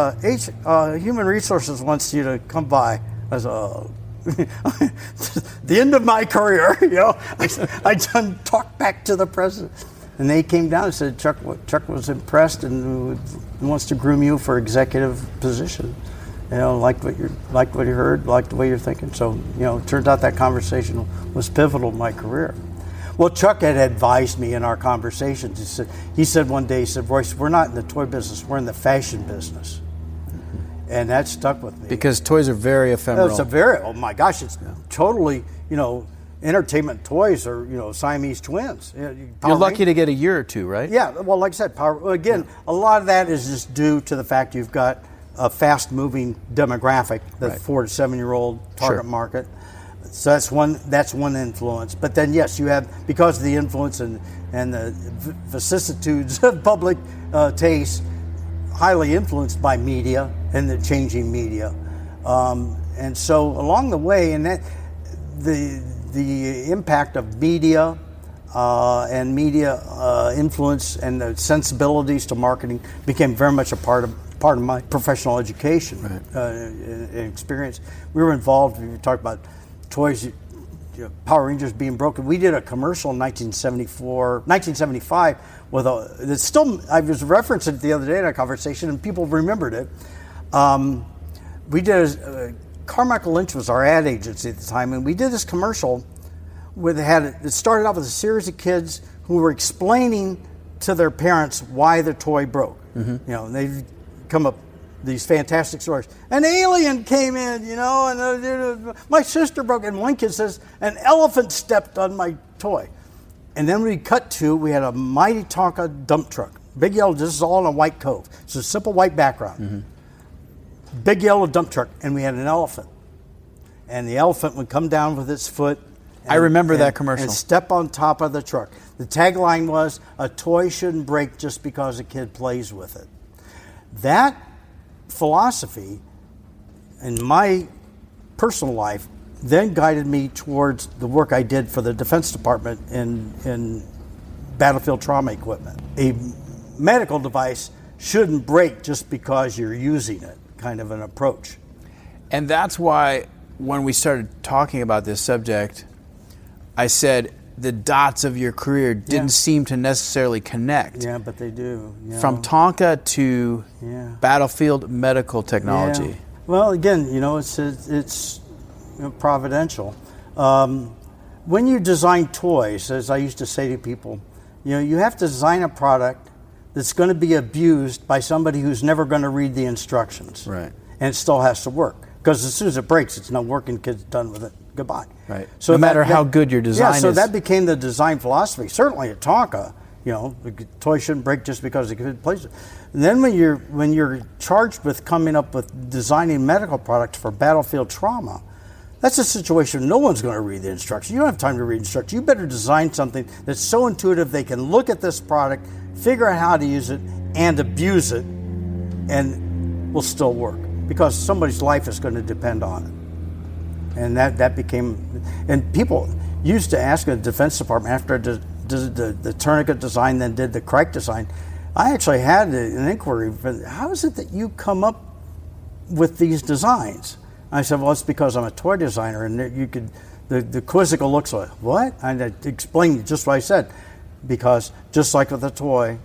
Human Resources wants you to come by. I said, oh. The end of my career, I done talked back to the president. And they came down and said, Chuck was impressed and wants to groom you for executive position. Liked what you heard, liked the way you're thinking. So, it turns out that conversation was pivotal in my career. Well, Chuck had advised me in our conversations. He said one day, Royce, we're not in the toy business, we're in the fashion business. Mm-hmm. And that stuck with me.
Because toys are very ephemeral.
Oh my gosh, it's totally, entertainment toys are, Siamese twins.
You're lucky to get a year or two, right?
Yeah, well, like I said, a lot of that is just due to the fact you've got a fast-moving demographic, the 4 to 7-year-old target market. So that's one influence. But then, yes, you have, because of the influence and the vicissitudes of public taste, highly influenced by media and the changing media. And so along the way, and that the impact of media and media influence and the sensibilities to marketing became very much a part of my professional education and experience. We were involved. We talked about toys, Power Rangers being broken. We did a commercial in 1975 with it's still. I was referencing it the other day in a conversation, and people remembered it. We did Carmichael Lynch was our ad agency at the time, and we did this commercial it started out with a series of kids who were explaining to their parents why the toy broke. Mm-hmm. They've come up these fantastic stories. An alien came in, and my sister broke it. And one kid says, an elephant stepped on my toy. And then we had a mighty Tonka dump truck. Big yellow, this is all in a white cove. It's a simple white background. Mm-hmm. Big yellow dump truck, and we had an elephant. And the elephant would come down with its foot.
I remember that commercial.
And step on top of the truck. The tagline was, a toy shouldn't break just because a kid plays with it. That philosophy in my personal life then guided me towards the work I did for the Defense Department in battlefield trauma equipment. A medical device shouldn't break just because you're using it, kind of an approach.
And that's why when we started talking about this subject, I said the dots of your career didn't seem to necessarily connect.
Yeah, but they do.
From Tonka to battlefield medical technology.
Yeah. Well, again, it's providential. When you design toys, as I used to say to people, you have to design a product that's going to be abused by somebody who's never going to read the instructions.
Right.
And it still has to work. Because as soon as it breaks, it's not working, kid's done with it. Goodbye.
Right. So no matter how good your design is.
So that became the design philosophy. Certainly at Tonka, the toy shouldn't break just because the kid plays it. And then when you're charged with coming up with designing medical products for battlefield trauma, That's a situation no one's going to read the instructions. You don't have time to read instructions. You better design something that's so intuitive they can look at this product, figure out how to use it, and abuse it, and will still work, because somebody's life is going to depend on it. And that became, and people used to ask the Defense Department after I did the tourniquet design, then did the Crike design. I actually had an inquiry, how is it that you come up with these designs? I said, well, it's because I'm a toy designer, and you could, the quizzical looks like, what? And I explained just what I said, because just like with a toy,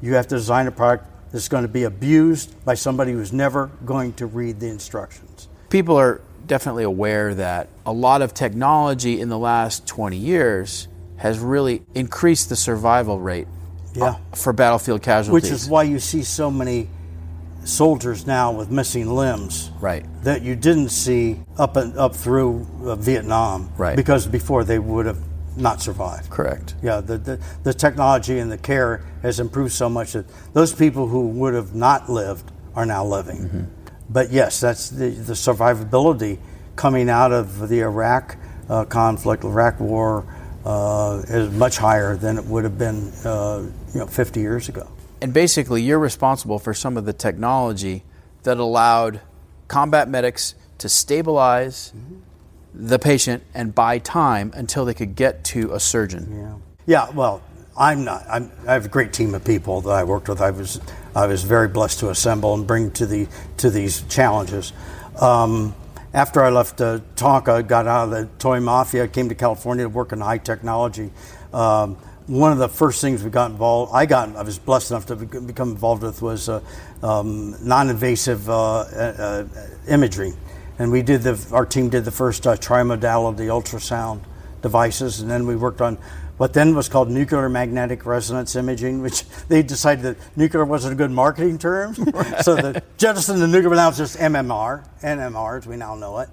you have to design a product that's going to be abused by somebody who's never going to read the instructions.
People are definitely aware that a lot of technology in the last 20 years has really increased the survival rate for battlefield casualties.
Which is why you see so many soldiers now with missing limbs,
right,
that you didn't see up through Vietnam,
right,
because before they would have not survived.
Correct.
Yeah, the technology and the care has improved so much that those people who would have not lived are now living. Mm-hmm. But yes, that's the survivability coming out of the Iraq conflict, Iraq War, is much higher than it would have been 50 years ago.
And basically, you're responsible for some of the technology that allowed combat medics to stabilize the patient and buy time until they could get to a surgeon.
Yeah. Well, I have a great team of people that I worked with. I was very blessed to assemble and bring to these challenges. After I left Tonka, got out of the toy mafia, came to California to work in high technology. One of the first things we got involved, I was blessed enough to become involved with, was non-invasive imaging. And our team did the first trimodality ultrasound devices, and then we worked on what then was called nuclear magnetic resonance imaging, which they decided that nuclear wasn't a good marketing term. Right. So the jettisoned the nuclear, but now it's just NMR, as we now know it.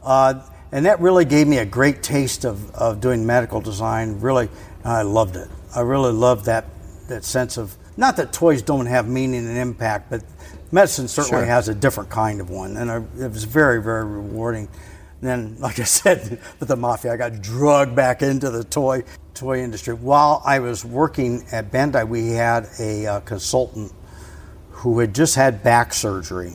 And that really gave me a great taste of doing medical design. Really, I loved it. I really loved that sense of, not that toys don't have meaning and impact, but medicine certainly has a different kind of one. And it was very, very rewarding. And then, like I said, with the mafia, I got drugged back into the toy industry. While I was working at Bandai, we had a consultant who had just had back surgery.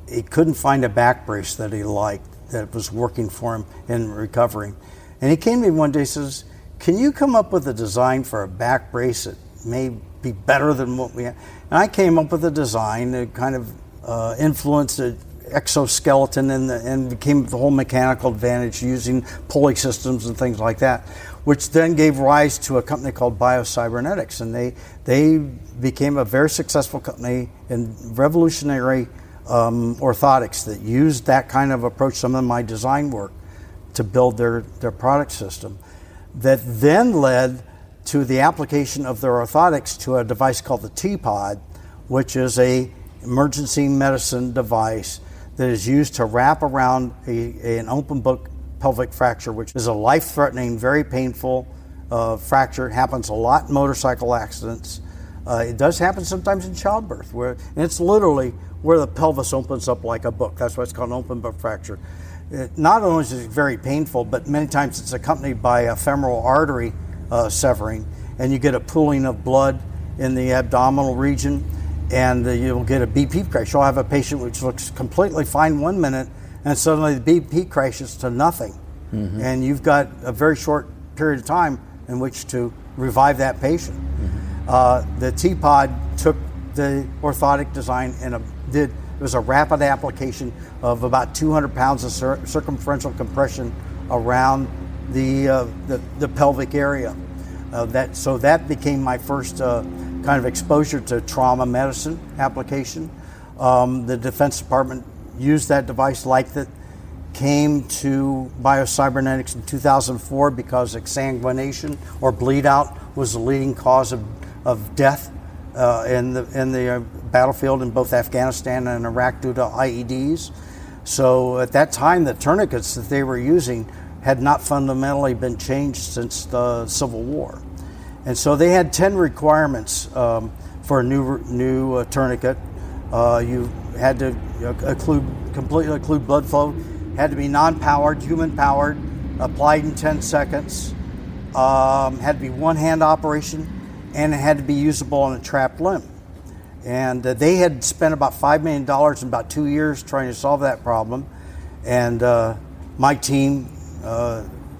He couldn't find a back brace that he liked, that was working for him in recovery. And he came to me one day and says, can you come up with a design for a back brace that may be better than what we have? And I came up with a design that kind of influenced the exoskeleton and became the whole mechanical advantage using pulley systems and things like that, which then gave rise to a company called Biocybernetics. And they became a very successful company in revolutionary orthotics that used that kind of approach, some of my design work, to build their product system. That then led to the application of their orthotics to a device called the T-Pod, which is a emergency medicine device that is used to wrap around an open book pelvic fracture, which is a life-threatening, very painful fracture. It happens a lot in motorcycle accidents. It does happen sometimes in childbirth, and it's literally where the pelvis opens up like a book. That's why it's called an open book fracture. Not only is it very painful, but many times it's accompanied by a femoral artery severing, and you get a pooling of blood in the abdominal region, and you'll get a BP crash. You'll have a patient which looks completely fine 1 minute, and suddenly the BP crashes to nothing. Mm-hmm. And you've got a very short period of time in which to revive that patient. Mm-hmm. The T-Pod took the orthotic design and it was a rapid application of about 200 pounds of circumferential compression around the pelvic area. So that became my first kind of exposure to trauma medicine application. The Defense Department used that device, liked it, came to Biocybernetics in 2004 because exsanguination or bleed out was the leading cause of death in the battlefield in both Afghanistan and Iraq due to IEDs. So at that time, the tourniquets that they were using had not fundamentally been changed since the Civil War. And so they had 10 requirements for a new tourniquet. You had to completely occlude blood flow. had to be non-powered, human-powered, applied in 10 seconds, had to be one-hand operation, and it had to be usable on a trapped limb. And they had spent about $5 million in about 2 years trying to solve that problem. And my team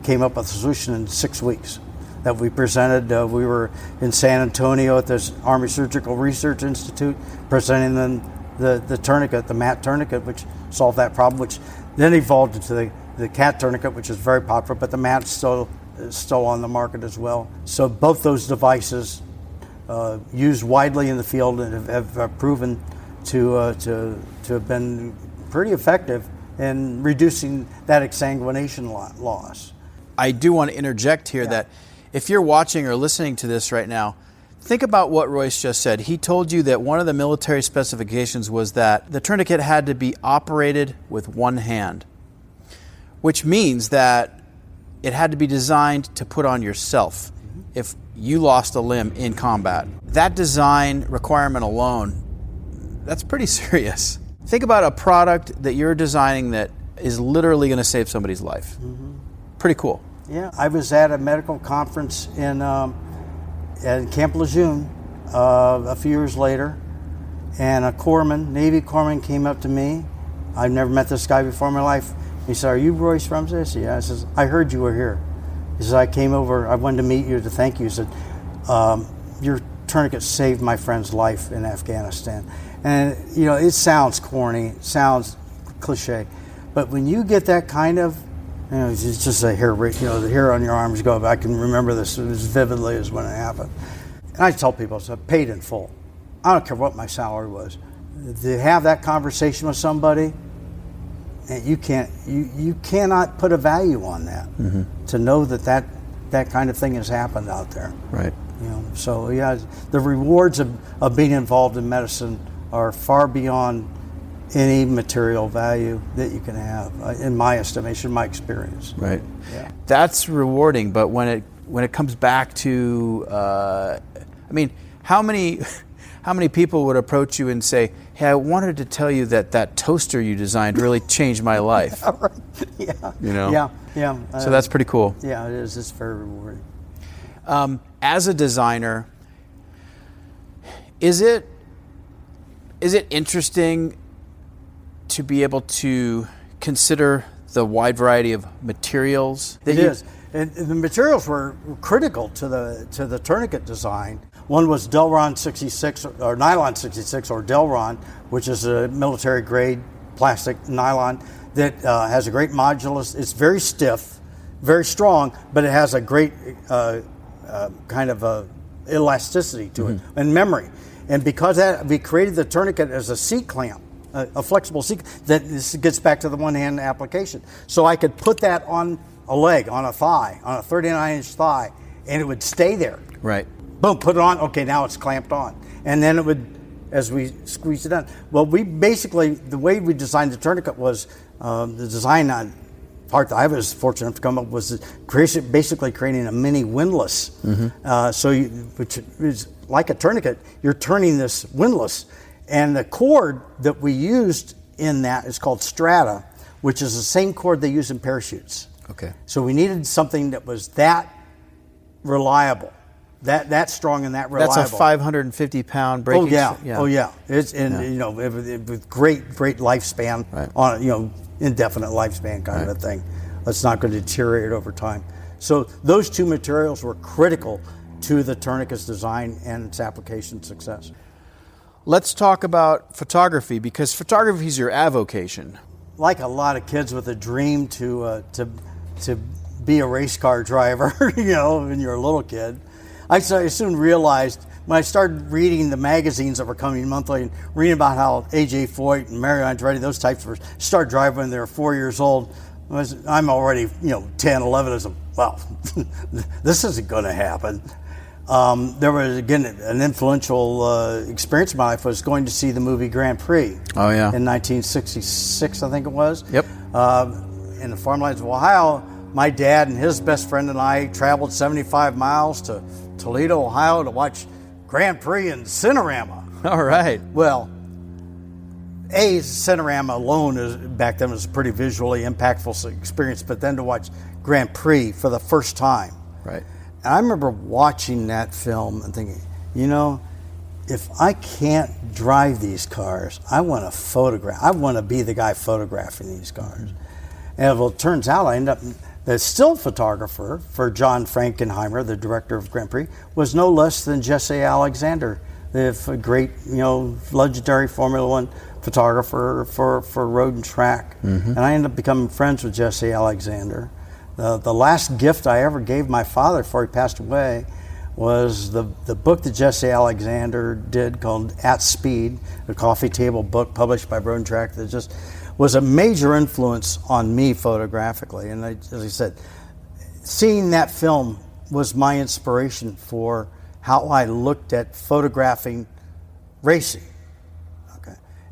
came up with a solution in 6 weeks that we presented. We were in San Antonio at the Army Surgical Research Institute presenting them the tourniquet, the mat tourniquet, which solved that problem, which then evolved into the cat tourniquet, which is very popular, but the mat's still on the market as well. So both those devices used widely in the field and have proven to have been pretty effective in reducing that exsanguination loss.
I do want to interject here that if you're watching or listening to this right now, think about what Royce just said. He told you that one of the military specifications was that the tourniquet had to be operated with one hand, which means that it had to be designed to put on yourself if you lost a limb in combat. That design requirement alone, that's pretty serious. Think about a product that you're designing that is literally going to save somebody's life. Pretty cool.
Yeah, I was at a medical conference in Camp Lejeune a few years later, and a corpsman, Navy corpsman, came up to me. I've never met this guy before in my life. He said, "Are you Royce Rumsey?" I said, "Yeah." I says, "I heard you were here." He says, "I came over, I wanted to meet you to thank you." He said, "Your tourniquet saved my friend's life in Afghanistan." And, you know, it sounds corny, it sounds cliche, but when you get that kind of, you know, it's just a hair, you know, the hair on your arms go up. I can remember this as vividly as when it happened. And I tell people, so I paid in full. I don't care what my salary was. To have that conversation with somebody, and you cannot put a value on that. To know that kind of thing has happened out there.
Right.
You know, so yeah, the rewards of being involved in medicine are far beyond any material value that you can have, in my estimation, my experience.
Right.
Yeah.
That's rewarding, but when it comes back to, I mean, how many people would approach you and say, "Hey, I wanted to tell you that toaster you designed really changed my life."
Right. Yeah.
You know.
Yeah.
So that's pretty cool.
Yeah, it is. It's very rewarding.
As a designer, is it interesting to be able to consider the wide variety of materials?
It is. And the materials were critical to the tourniquet design. One was Delron 66 or Nylon 66 or Delron, which is a military grade plastic nylon that has a great modulus. It's very stiff, very strong, but it has a great kind of elasticity to it and memory. And because that, we created the tourniquet as a seat clamp, a flexible seat, that this gets back to the one-hand application. So I could put that on a leg, on a thigh, on a 39-inch thigh, and it would stay there.
Right.
Boom, put it on. Okay, now it's clamped on. And then it would, as we squeeze it down. Well, we basically, the way we designed the tourniquet was, the design on part that I was fortunate enough to come up with was basically creating a mini windlass. Which is like a tourniquet, you're turning this windlass. And the cord that we used in that is called strata, which is the same cord they use in parachutes.
Okay.
So we needed something that was that reliable, that strong and that reliable.
That's a 550-pound braking.
Oh yeah. It's you know, with great lifespan,
right,
on, you know, indefinite lifespan kind of a thing. It's not going to deteriorate over time. So those two materials were critical to the tourniquet's design and its application success.
Let's talk about photography, because photography is your avocation.
Like a lot of kids with a dream to be a race car driver, you know, when you're a little kid, I soon realized when I started reading the magazines that were coming monthly and reading about how A.J. Foyt and Mario Andretti, those types were started driving when they were 4 years old. I'm already, you know, 10, 11. I said, well, this isn't going to happen. There was, again, an influential experience in my life was going to see the movie Grand Prix.
Oh, yeah.
In 1966, I think it was.
Yep.
In the farmlands of Ohio, my dad and his best friend and I traveled 75 miles to Toledo, Ohio to watch Grand Prix in Cinerama.
All right.
Well, Cinerama alone back then was a pretty visually impactful experience, but then to watch Grand Prix for the first time.
Right.
And I remember watching that film and thinking, if I can't drive these cars, I want to photograph. I want to be the guy photographing these cars. And well, it turns out I ended up, the still photographer for John Frankenheimer, the director of Grand Prix, was no less than Jesse Alexander, the great, legendary Formula One photographer for road and track. And I ended up becoming friends with Jesse Alexander. The last gift I ever gave my father before he passed away was the book that Jesse Alexander did called At Speed, a coffee table book published by Road and Track that just was a major influence on me photographically. And as I said, seeing that film was my inspiration for how I looked at photographing racing.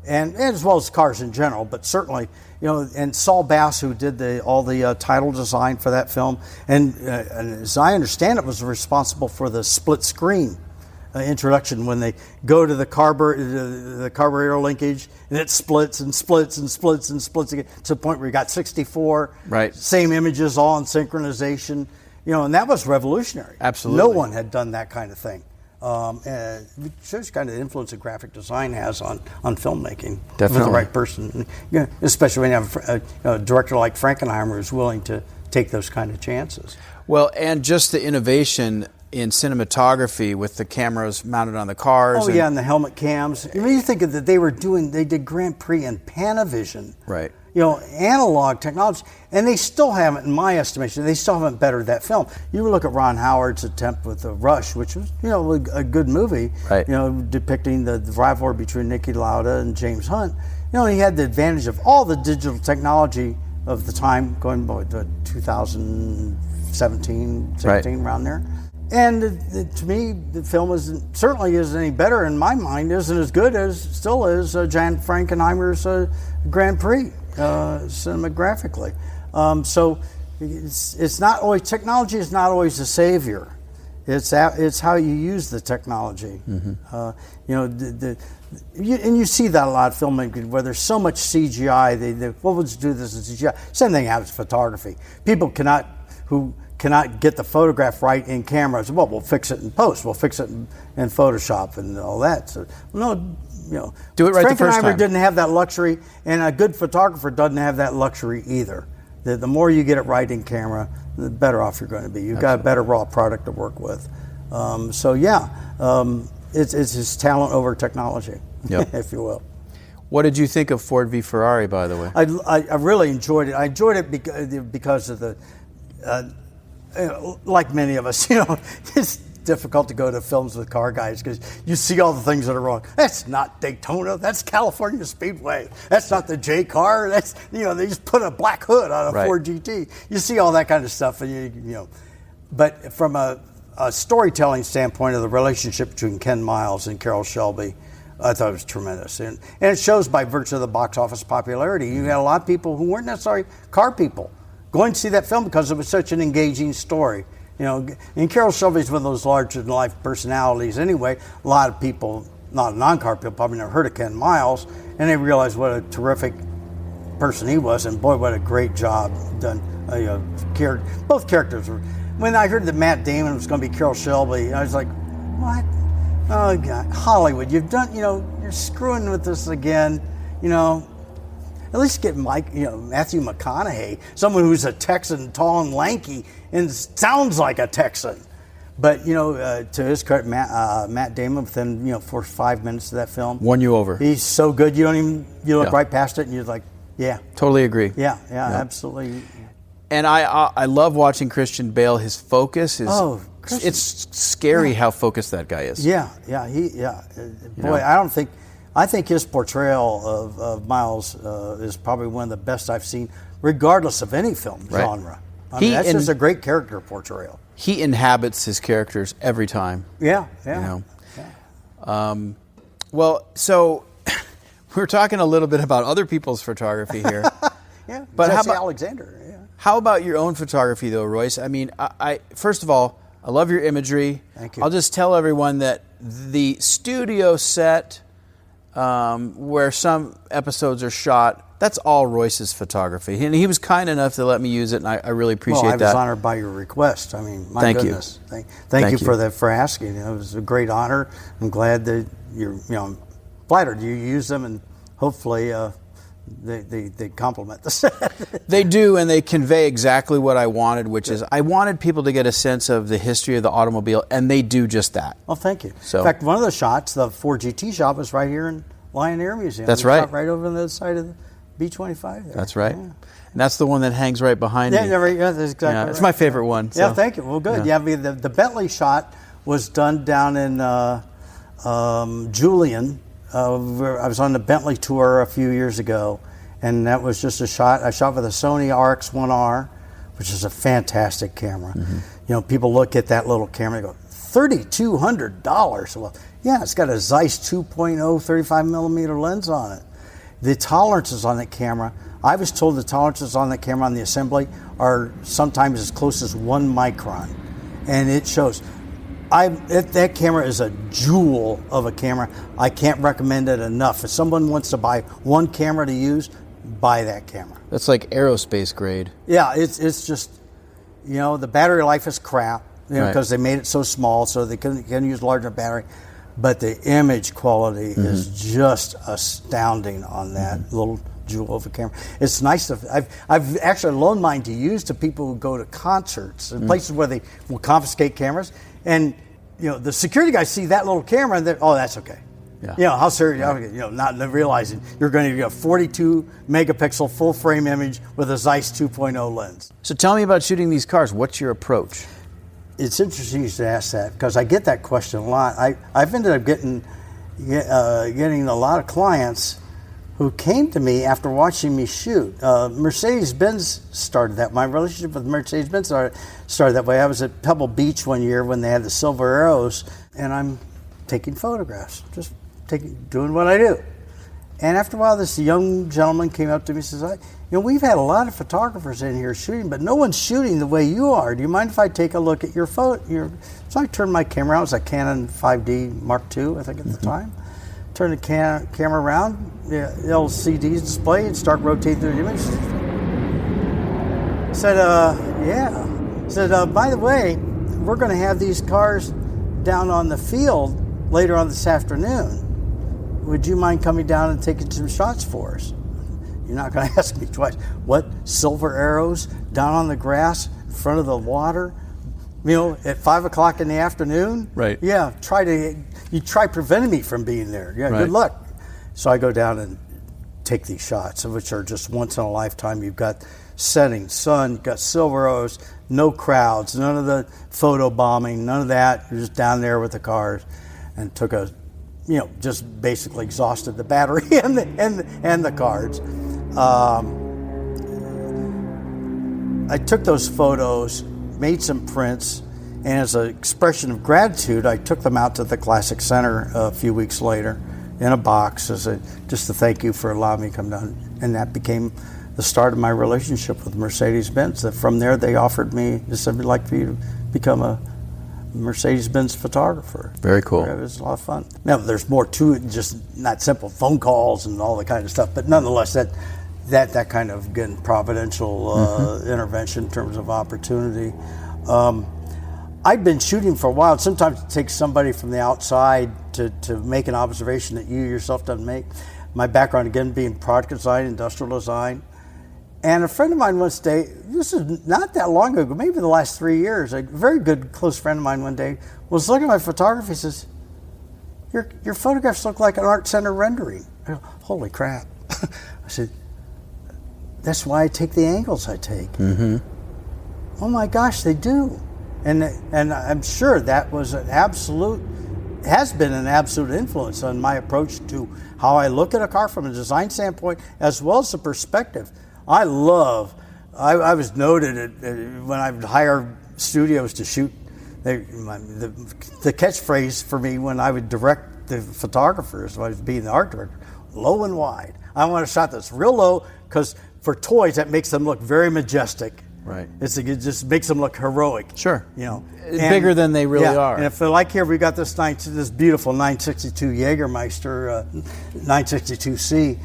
And as well as cars in general, but certainly, and Saul Bass, who did all the title design for that film, and as I understand it, was responsible for the split screen introduction when they go to the carburetor linkage, and it splits and splits and splits and splits again to the point where you got 64 same images all in synchronization, and that was revolutionary.
Absolutely,
no one had done that kind of thing. And it shows kind of the influence that graphic design has on filmmaking.
Definitely.
For the right person. Especially when you have a director like Frankenheimer who's willing to take those kind of chances.
Well, and just the innovation in cinematography with the cameras mounted on the cars.
And the helmet cams. You think of that they did Grand Prix in Panavision.
Right.
Analog technology, and they still haven't, in my estimation, they still haven't bettered that film. You look at Ron Howard's attempt with The Rush, which was, a good movie,
right.
Depicting the rivalry between Niki Lauda and James Hunt. He had the advantage of all the digital technology of the time, going to 2017, 16, around there. And to me, the film certainly isn't any better in my mind, isn't as good as, still is, Jan Frankenheimer's Grand Prix. Cinemagraphically, so it's not always, technology is not always the savior. It's how you use the technology. And you see that a lot of filmmaking where there's so much CGI. What would you do this in CGI? Same thing happens with photography. People who cannot get the photograph right in camera. So, well, we'll fix it in post. We'll fix it in Photoshop and all that. So,
do it right the first time.
Frankenheimer didn't have that luxury, and a good photographer doesn't have that luxury either. The more you get it right in camera, the better off you're going to be. You've got a better raw product to work with. It's his talent over technology, if you will.
What did you think of Ford v Ferrari, by the way?
I really enjoyed it. I enjoyed it because of the, like many of us, it's difficult to go to films with car guys because you see all the things that are wrong. That's not Daytona. That's California Speedway. That's not the J car. That's they just put a black hood on a Ford GT. You see all that kind of stuff, and But from a storytelling standpoint of the relationship between Ken Miles and Carroll Shelby, I thought it was tremendous, and it shows by virtue of the box office popularity. You had a lot of people who weren't necessarily car people going to see that film because it was such an engaging story. And Carroll Shelby's one of those larger-than-life personalities anyway. A lot of people, not non-car people, probably never heard of Ken Miles, and they realized what a terrific person he was, and boy, what a great job done. Both characters were. When I heard that Matt Damon was going to be Carroll Shelby, I was like, what? Oh, God, Hollywood, you've done, you're screwing with this again, At least get Matthew McConaughey, someone who's a Texan, tall and lanky, and sounds like a Texan. But to his credit, Matt Damon, within for 5 minutes of that film,
won you over.
He's so good, you look right past it, and you're like, yeah,
totally agree.
Yeah, absolutely.
And I love watching Christian Bale. His focus is it's scary how focused that guy is.
Boy, I think his portrayal of Miles is probably one of the best I've seen, regardless of any film genre. That's just a great character portrayal.
He inhabits his characters every time.
Yeah.
Well, so we're talking a little bit about other people's photography here.
But how about Alexander? Yeah.
How about your own photography, though, Royce? I mean, I first of all, I love your imagery.
Thank you.
I'll just tell everyone that the studio set where some episodes are shot. That's all Royce's photography, and he was kind enough to let me use it, and I really appreciate that.
Well, I was honored by your request. I mean, my
Thank
goodness.
you.
Thank you for asking. It was a great honor. I'm glad that you're flattered you use them, and hopefully they complement the set.
They do, and they convey exactly what I wanted, which is I wanted people to get a sense of the history of the automobile, and they do just that.
Well, thank you.
So,
in fact, one of the shots, the Ford GT shot, was right here in Lion Air Museum.
That's right.
Shot right over on the other side of the B-25 there.
That's right.
Yeah.
And that's the one that hangs right behind me.
Yeah, that's exactly right.
It's my favorite one. So.
Yeah, thank you. Well, good. Yeah, I mean, the Bentley shot was done down in Julian. I was on the Bentley tour a few years ago, and that was just a shot. I shot with a Sony RX-1R, which is a fantastic camera. Mm-hmm. People look at that little camera and go, $3,200. Well, yeah, it's got a Zeiss 2.0 35 millimeter lens on it. The tolerances on that camera, I was told the tolerances on that camera on the assembly are sometimes as close as 1 micron. And it shows. That camera is a jewel of a camera. I can't recommend it enough. If someone wants to buy one camera to use, buy that camera.
That's like aerospace grade.
Yeah, it's just, the battery life is crap, because they made it so small so they couldn't use larger battery. But the image quality is just astounding on that little jewel of a camera. It's nice to. I've actually loaned mine to use to people who go to concerts and places where they will confiscate cameras, and the security guys see that little camera and they're, oh, that's okay. Yeah. How serious? Right. Not realizing you're going to get a 42 megapixel full frame image with a Zeiss 2.0 lens.
So tell me about shooting these cars. What's your approach?
It's interesting you should ask that, because I get that question a lot. I've ended up getting a lot of clients who came to me after watching me shoot. Mercedes-Benz started that. My relationship with Mercedes-Benz started that way. I was at Pebble Beach one year when they had the Silver Arrows, and I'm taking photographs, just doing what I do. And after a while, this young gentleman came up to me and says, we've had a lot of photographers in here shooting, but no one's shooting the way you are. Do you mind if I take a look at your photo? So I turned my camera out. It was a Canon 5D Mark II, I think, at the time. Turned the camera around, the LCD display, and start rotating through the image. Said, Said, by the way, we're going to have these cars down on the field later on this afternoon. Would you mind coming down and taking some shots for us? You're not going to ask me twice. What? Silver Arrows down on the grass in front of the water? At 5 o'clock in the afternoon?
Right.
Yeah, you try preventing me from being there. Yeah,
right.
Good luck. So I go down and take these shots, which are just once in a lifetime. You've got setting sun, you've got Silver Arrows, no crowds, none of the photo bombing, none of that. You're just down there with the cars, and took just basically exhausted the battery and the cards. I took those photos, made some prints, and as an expression of gratitude, I took them out to the Classic Center a few weeks later in a box just to thank you for allowing me to come down. And that became the start of my relationship with Mercedes-Benz. From there, they offered me, they said, we'd like for you to become a Mercedes-Benz photographer.
Very cool.
It was a lot of fun. Now, there's more to it, just not simple phone calls and all that kind of stuff, but nonetheless, that kind of, again, providential intervention in terms of opportunity. I've been shooting for a while. Sometimes it takes somebody from the outside to make an observation that you yourself don't make. My background, again, being product design, industrial design. And a friend of mine once day, this is not that long ago, maybe the last 3 years, a very good close friend of mine one day was looking at my photography and says, your photographs look like an art center rendering. I go, holy crap. I said, that's why I take the angles I take. Mm-hmm. Oh my gosh, they do. And I'm sure that was has been an absolute influence on my approach to how I look at a car from a design standpoint, as well as the perspective. I was noted when I would hire studios to shoot. The catchphrase for me when I would direct the photographers, when I was being the art director, low and wide. I want a shot that's real low, because for toys that makes them look very majestic.
Right.
It just makes them look heroic.
Sure.
Bigger
than they really are.
And if like here, we got this beautiful 962 Jägermeister 962C.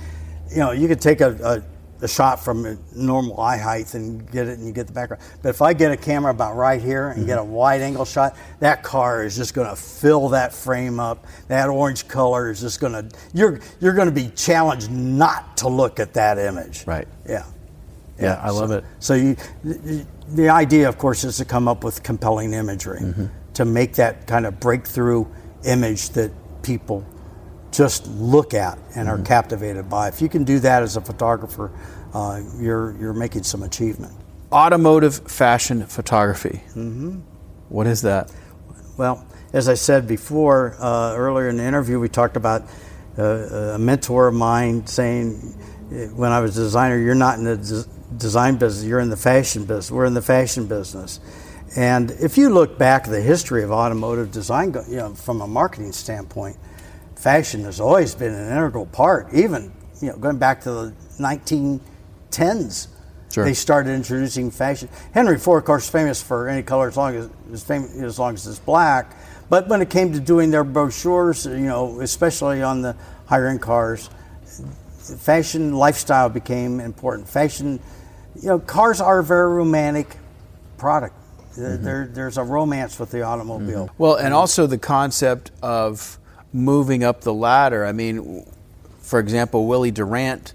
You could take a shot from a normal eye height and get it, and you get the background. But if I get a camera about right here and get a wide angle shot, that car is just going to fill that frame up. That orange color is just going to, you're going to be challenged not to look at that image.
Right.
Yeah.
Yeah, I love it.
So the idea, of course, is to come up with compelling imagery to make that kind of breakthrough image that people just look at and are captivated by. If you can do that as a photographer, you're making some achievement.
Automotive fashion photography. What is that?
Well, as I said before, earlier in the interview, we talked about a mentor of mine saying, when I was a designer, you're not in the design business, you're in the fashion business. We're in the fashion business. And if you look back at the history of automotive design, from a marketing standpoint, fashion has always been an integral part. Even going back to the 1910s, they started introducing fashion. Henry Ford, of course, is famous for any color as long as it's black. But when it came to doing their brochures, especially on the higher end cars, fashion lifestyle became important. Fashion, cars are a very romantic product. There's a romance with the automobile.
Well, and also the concept of moving up the ladder. I mean, for example, Willie Durant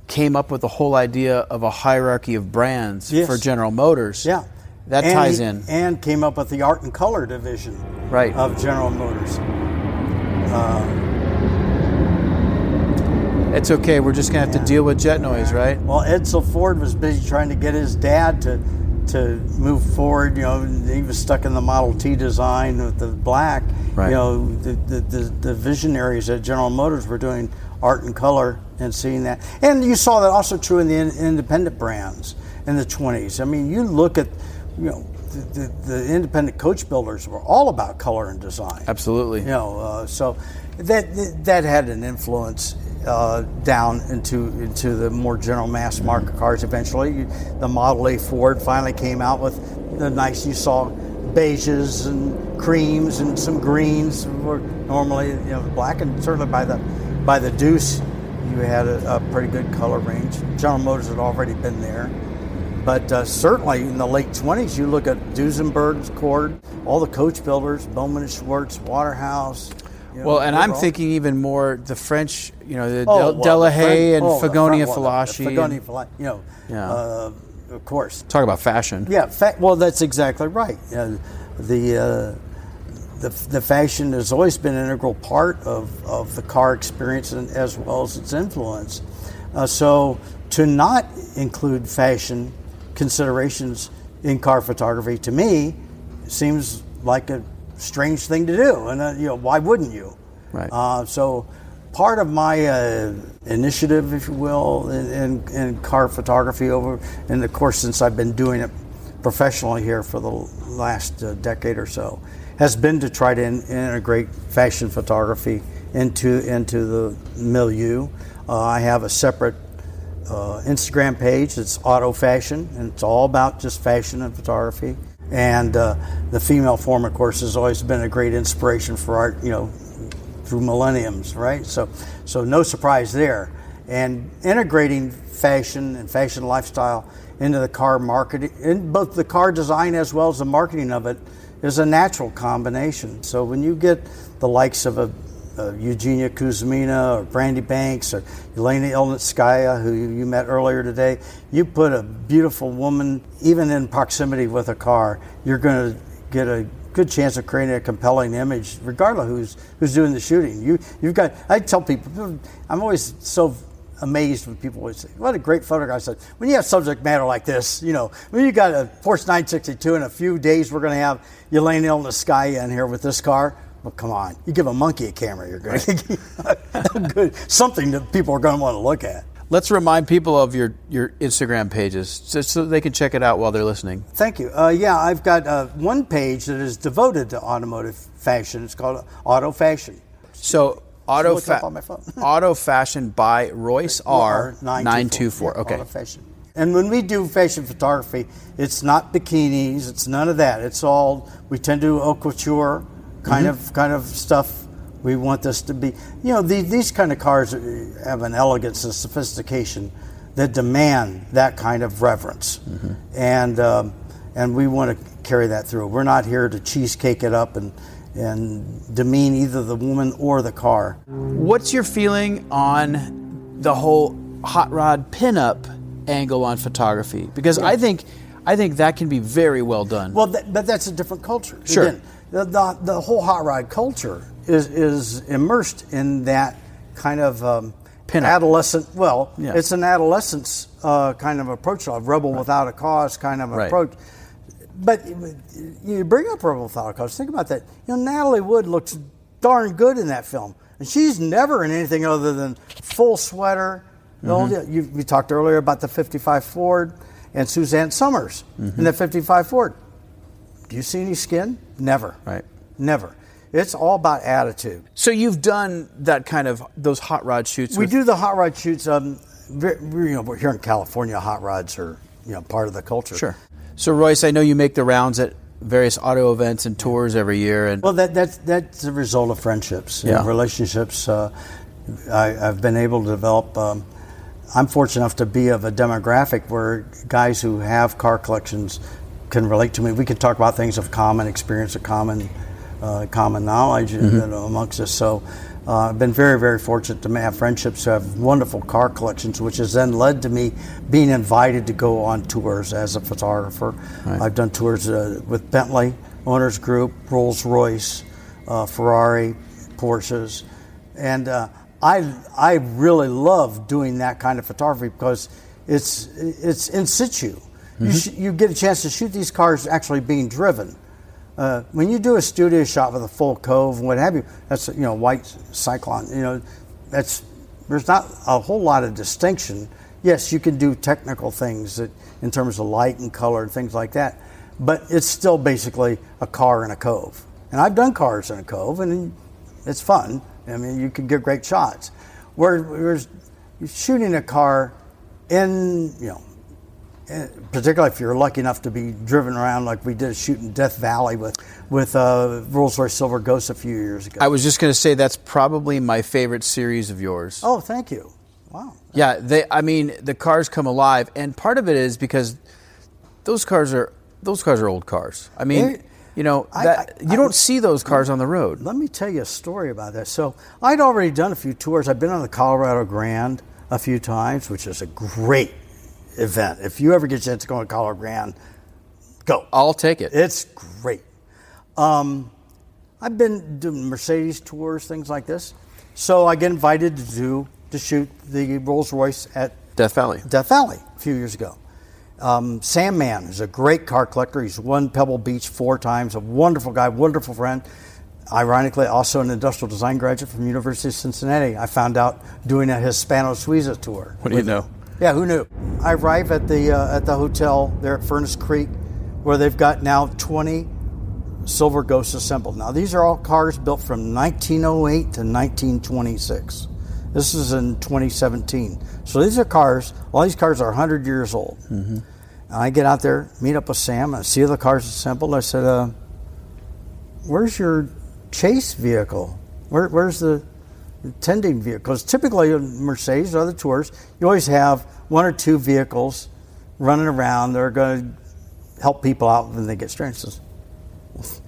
came up with the whole idea of a hierarchy of brands for General Motors.
Yeah.
That ties in.
And came up with the art and color division of General Motors.
It's okay, we're just going to have to deal with jet noise, right?
Well, Edsel Ford was busy trying to get his dad to move forward. He was stuck in the Model T design with the black.
Right.
The visionaries at General Motors were doing art and color and seeing that. And you saw that also true in the independent brands in the 20s. I mean, you look at, the independent coach builders were all about color and design.
Absolutely.
So that had an influence down into the more general mass market cars. Eventually, the Model A Ford finally came out with the nice. You saw beiges and creams and some greens were normally black, and certainly by the Deuce, you had a pretty good color range. General Motors had already been there. But certainly in the late 20s, you look at Duesenberg's, Cord, all the coach builders, Bowman and Schwartz, Waterhouse.
Well, and I'm thinking even more the French, the Delahaye and Fagoni and Fallaci.
Fagoni and Fallaci, of course.
Talk about fashion.
Yeah, well, that's exactly right. The fashion has always been an integral part of the car experience and as well as its influence. So to not include fashion considerations in car photography, to me, seems like a strange thing to do, and why wouldn't you?
Right.
So part of my initiative, if you will, in car photography in the course since I've been doing it professionally here for the last decade or so, has been to try to integrate fashion photography into the milieu. I have a separate Instagram page. It's Auto Fashion, and it's all about just fashion and photography. And the female form, of course, has always been a great inspiration for art, through millenniums, right? So no surprise there. And integrating fashion and fashion lifestyle into the car marketing, in both the car design as well as the marketing of it, is a natural combination. So when you get the likes of a Eugenia Kuzmina or Brandy Banks or Elena Ilnitskaya, who you met earlier today, you put a beautiful woman, even in proximity with a car, you're going to get a good chance of creating a compelling image, regardless who's doing the shooting. You've got. I tell people, I'm always so amazed when people always say, "What a great photograph!" I said, when you have subject matter like this, when you got a Porsche 962, in a few days we're going to have Elena Ilnitskaya in here with this car. Well, come on. You give a monkey a camera, you're going to get good. Something that people are going to want to look at.
Let's remind people of your Instagram pages just so they can check it out while they're listening.
Thank you. I've got one page that is devoted to automotive fashion. It's called Auto Fashion.
So
Look it up on my phone.
Auto Fashion by Royce R. 924. Okay.
Auto Fashion. And when we do fashion photography, it's not bikinis, it's none of that. It's all, we tend to do haute couture kind of stuff. We want this to be, these kind of cars have an elegance and sophistication that demand that kind of reverence. And we want to carry that through. We're not here to cheesecake it up and demean either the woman or the car.
What's your feeling on the whole hot rod pinup angle on photography? Because I think that can be very well done.
Well, but that's a different culture.
Sure.
Again, the whole hot rod culture is immersed in that kind of adolescent. Well, it's an adolescence kind of approach, a rebel without a cause kind of approach. But you bring up Rebel Without a Cause. Think about that. Natalie Wood looks darn good in that film, and she's never in anything other than full sweater. We talked earlier about the '55 Ford and Suzanne Summers in the '55 Ford. Do you see any skin? Never.
Right.
Never. It's all about attitude.
So you've done that kind of those hot rod shoots.
We do the hot rod shoots. We're here in California. Hot rods are part of the culture.
Sure. So Royce, I know you make the rounds at various auto events and tours every year. And
well, that's a result of friendships and relationships. I've been able to develop. I'm fortunate enough to be of a demographic where guys who have car collections can relate to me. We can talk about things of common experience, of common knowledge amongst us. So I've been very, very fortunate to have friendships who have wonderful car collections, which has then led to me being invited to go on tours as a photographer. Right. I've done tours with Bentley Owners Group, Rolls-Royce, Ferrari, Porsches, and I really love doing that kind of photography because it's in situ. You get a chance to shoot these cars actually being driven. When you do a studio shot with a full cove and what have you, that's white Cyclone. There's not a whole lot of distinction. Yes, you can do technical things in terms of light and color and things like that, but it's still basically a car in a cove. And I've done cars in a cove, and it's fun. I mean, you can get great shots. Whereas shooting a car in particularly if you're lucky enough to be driven around like we did shooting Death Valley with Rolls-Royce Silver Ghost a few years ago.
I was just going to say that's probably my favorite series of yours.
Oh, thank you. Wow.
Yeah, the cars come alive, and part of it is because those cars are old cars. I mean, you don't see those cars on the road.
Let me tell you a story about that. So I'd already done a few tours. I've been on the Colorado Grand a few times, which is a great event. If you ever get a chance to go on Colorado Grand, go.
I'll take it.
It's great. I've been doing Mercedes tours, things like this. So I get invited to shoot the Rolls-Royce at
Death Valley
a few years ago. Sam Mann is a great car collector. He's won Pebble Beach 4 times, a wonderful guy, wonderful friend. Ironically, also an industrial design graduate from University of Cincinnati. I found out doing a Hispano Suiza tour.
What do you know?
Yeah, who knew? I arrive at the hotel there at Furnace Creek, where they've got now 20 Silver Ghosts assembled. Now, these are all cars built from 1908 to 1926. This is in 2017. So these are cars, all these cars are 100 years old. Mm-hmm. And I get out there, meet up with Sam, I see the cars assembled. I said, where's your chase vehicle? Where's the tending vehicle? Because typically in Mercedes or other tours, you always have 1 or 2 vehicles running around that are going to help people out when they get stranded. Says,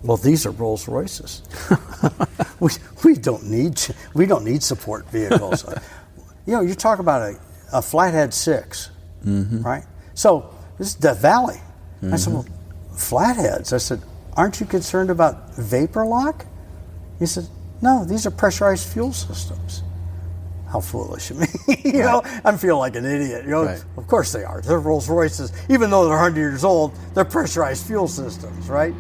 well, these are Rolls Royces. we don't need support vehicles. You talk about a flathead 6, right? So this is Death Valley. I said, well, flatheads. I said, aren't you concerned about vapor lock? He said, no, these are pressurized fuel systems. How foolish of me. I'm feeling like an idiot.
Right.
Of course they are. They're Rolls Royces. Even though they're 100 years old, they're pressurized fuel systems, right?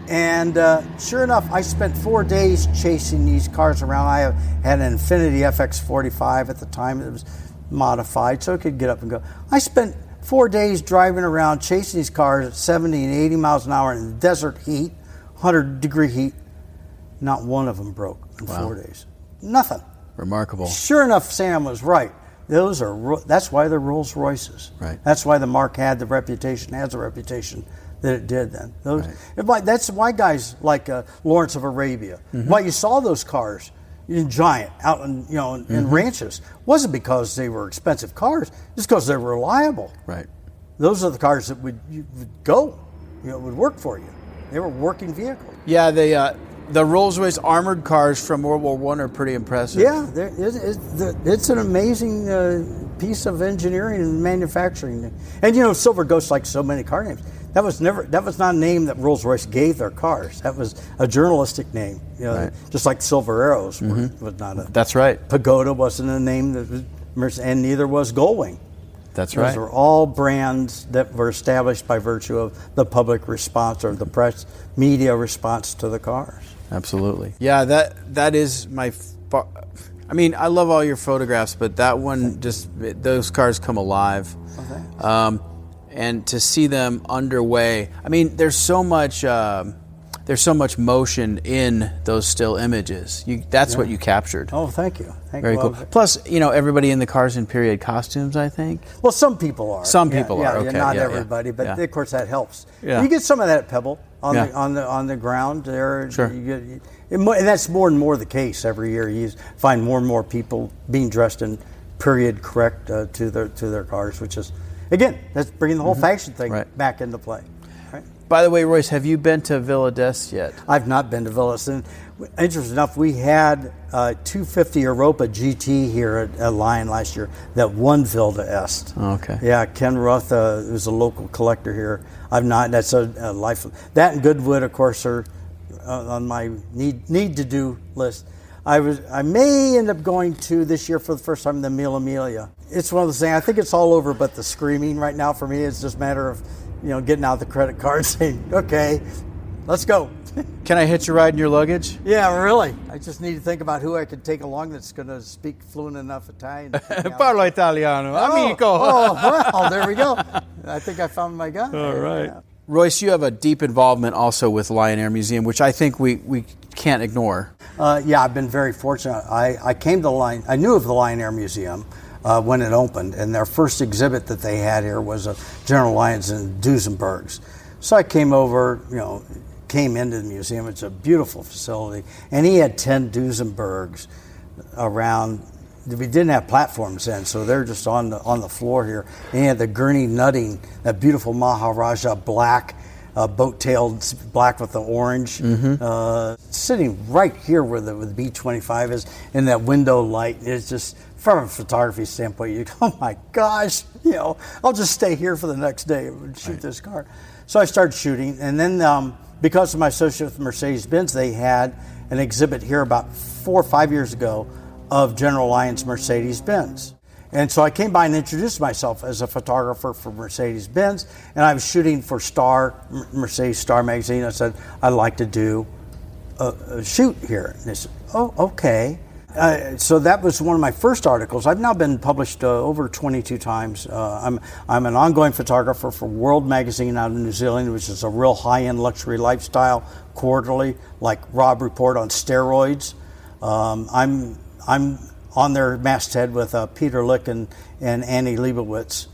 And sure enough, I spent 4 days chasing these cars around. I had an Infiniti FX45 at the time. It was modified, so it could get up and go. I spent 4 days driving around chasing these cars at 70 and 80 miles an hour in desert heat, 100-degree heat. Not one of them broke in 4 days. Nothing.
Remarkable.
Sure enough, Sam was right. That's why they're Rolls Royces.
Right.
That's why the mark has the reputation that it did then. That's why guys like Lawrence of Arabia, why you saw those cars in giant out in ranches, wasn't because they were expensive cars, it's because they were reliable.
Right.
Those are the cars that would would work for you. They were working vehicles.
Yeah, the Rolls-Royce armored cars from World War I are pretty impressive.
Yeah, it's an amazing piece of engineering and manufacturing. And Silver Ghost, like so many car names, that was not a name that Rolls-Royce gave their cars. That was a journalistic name.
Right.
Just like Silver Arrows was not a.
That's right.
Pagoda wasn't a name and neither was Gullwing.
That's right.
Those are all brands that were established by virtue of the public response or the press media response to the cars.
Absolutely. Yeah, that is my. I mean, I love all your photographs, but that one those cars come alive.
Okay.
And to see them underway, I mean, there's so much motion in those still images. That's what you captured.
Oh, thank you.
Very cool. Plus, everybody in the car's in period costumes, I think.
Well, some people are.
Some people are.
Yeah,
okay.
Not everybody, but of course that helps.
Yeah.
You get some of that at Pebble on the ground there.
Sure.
And that's more and more the case every year. You find more and more people being dressed in period correct to their cars, which is, again, that's bringing the whole fashion thing back into play. Right?
By the way, Royce, have you been to Villa d'Este yet?
I've not been to Villa d'Este. Interesting enough, we had 250 Europa GT here at Lion last year that won Villa d'Este.
Oh, okay.
Yeah, Ken Roth, who's a local collector here. I've not. That's a life. That and Goodwood, of course, are on my need to do list. I may end up going to this year for the first time the Mille Miglia. It's one of those things. I think it's all over, but the screaming right now for me is just a matter of getting out the credit card and saying, okay, let's go.
Can I hitch a ride in your luggage?
Yeah, really. I just need to think about who I could take along that's going to speak fluent enough Italian.
Parlo italiano, amico.
Oh, well, there we go. I think I found my guy.
All right. Yeah. Royce, you have a deep involvement also with Lion Air Museum, which I think we can't ignore.
Yeah, I've been very fortunate. I knew of the Lion Air Museum when it opened, and their first exhibit that they had here was a General Lions in Duesenbergs. So I came over, came into the museum. It's a beautiful facility, and he had 10 Duesenbergs around. We didn't have platforms then, so they're just on the floor here. And he had the gurney nutting, that beautiful Maharaja black, boat-tailed black with the orange, sitting right here where the B-25 is, in that window light. It's just, from a photography standpoint, you go, oh my gosh, I'll just stay here for the next day and shoot this car. So I started shooting, and then because of my association with Mercedes-Benz, they had an exhibit here about 4 or 5 years ago of General Lions Mercedes-Benz. And so I came by and introduced myself as a photographer for Mercedes-Benz, and I was shooting for Mercedes Star magazine. I said, I'd like to do a shoot here. And they said, oh, okay. So that was one of my first articles. I've now been published over 22 times. I'm an ongoing photographer for World Magazine out of New Zealand, which is a real high-end luxury lifestyle quarterly, like Rob Report on steroids. I'm on their masthead with Peter Lick and Annie Leibovitz.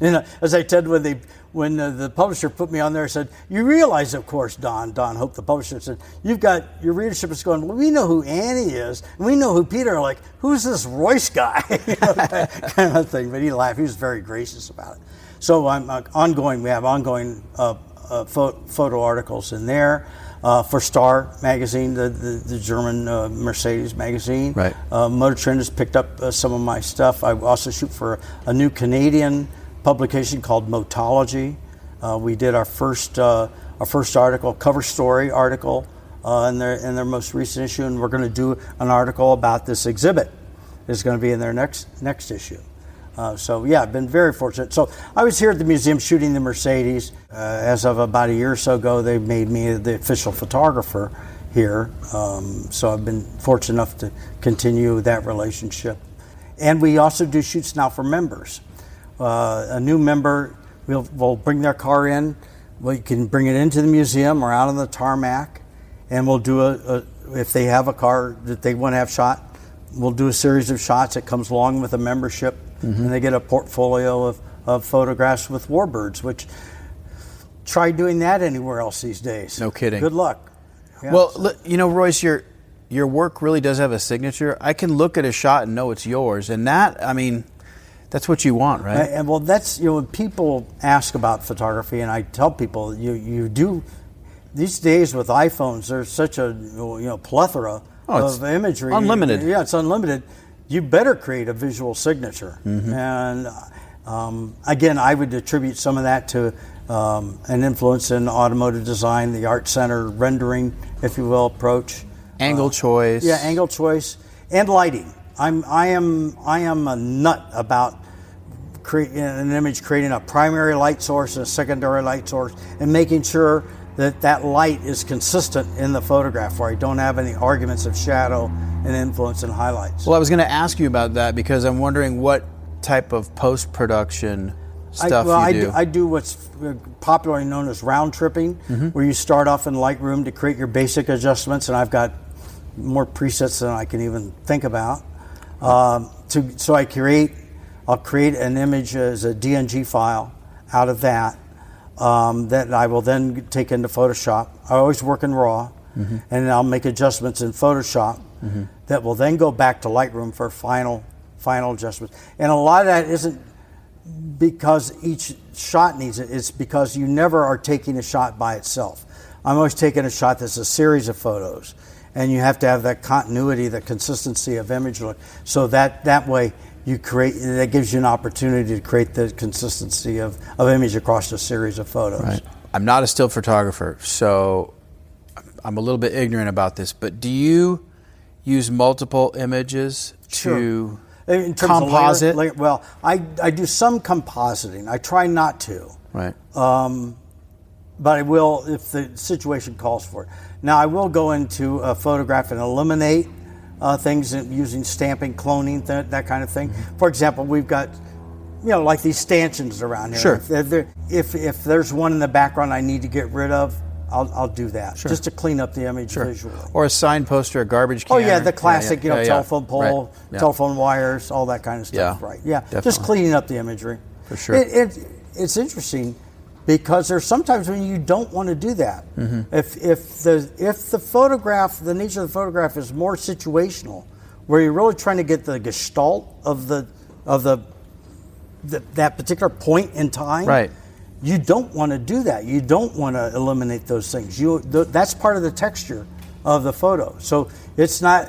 As I said, when the publisher put me on there, said, you realize, of course, Don Hope, the publisher, said, you've got, your readership is going, well, we know who Annie is, and we know who Peter, like, who's this Royce guy? Kind of thing. But he laughed. He was very gracious about it. So we have ongoing photo articles in there. For Star magazine, the German Mercedes magazine. Right. Motor Trend has picked up some of my stuff. I also shoot for a new Canadian publication called Motology. We did our first article, cover story article, in their most recent issue, and we're going to do an article about this exhibit. It's going to be in their next issue. So yeah, I've been very fortunate. So I was here at the museum shooting the Mercedes. As of about a year or so ago, they made me the official photographer here. So I've been fortunate enough to continue that relationship. And we also do shoots now for members. A new member will bring their car in. We can bring it into the museum or out on the tarmac, and we'll do if they have a car that they want to have shot, we'll do a series of shots that comes along with a membership. and they get a portfolio of photographs with warbirds, which try doing that anywhere else these days.
No kidding.
Good luck. Yeah.
Well, Royce, your work really does have a signature. I can look at a shot and know it's yours, and that's what you want, right?
And well, that's, when people ask about photography, and I tell people, you do, these days with iPhones, there's such a plethora of imagery.
Unlimited.
Yeah, it's unlimited. You better create a visual signature. And again, I would attribute some of that to an influence in automotive design, the art center rendering, if you will, approach.
Angle choice.
Yeah, angle choice and lighting. I am a nut about creating an image, creating a primary light source and a secondary light source, and making sure that light is consistent in the photograph, where I don't have any arguments of shadow and influence and highlights.
Well, I was going to ask you about that because I'm wondering what type of post-production stuff you do.
I do what's popularly known as round tripping, where you start off in Lightroom to create your basic adjustments, and I've got more presets than I can even think about. So I'll create an image as a DNG file out of that that I will then take into Photoshop. I always work in RAW, and I'll make adjustments in Photoshop that will then go back to Lightroom for final adjustments. And a lot of that isn't because each shot needs it. It's because you never are taking a shot by itself. I'm always taking a shot that's a series of photos. And you have to have that continuity, the consistency of image look. So that way that gives you an opportunity to create the consistency of image across a series of photos.
Right. I'm not a still photographer, so I'm a little bit ignorant about this, but do you use multiple images to composite?
Well, I do some compositing. I try not to.
Right.
But I will if the situation calls for it. Now, I will go into a photograph and eliminate things using stamping, cloning, that kind of thing. For example, we've got, like these stanchions around here.
Sure.
If there's one in the background I need to get rid of, I'll do that, just to clean up the image visually.
Or a signpost or a garbage can.
Oh yeah, the classic, telephone pole, telephone wires, all that kind of stuff. Right. Yeah.
Definitely.
Just cleaning up the imagery.
For sure.
It's interesting because there's sometimes when you don't want to do that. If the photograph, the nature of the photograph is more situational, where you're really trying to get the gestalt of that particular point in time. Right. You don't want to do that. You don't want to eliminate those things. That's part of the texture of the photo. So it's not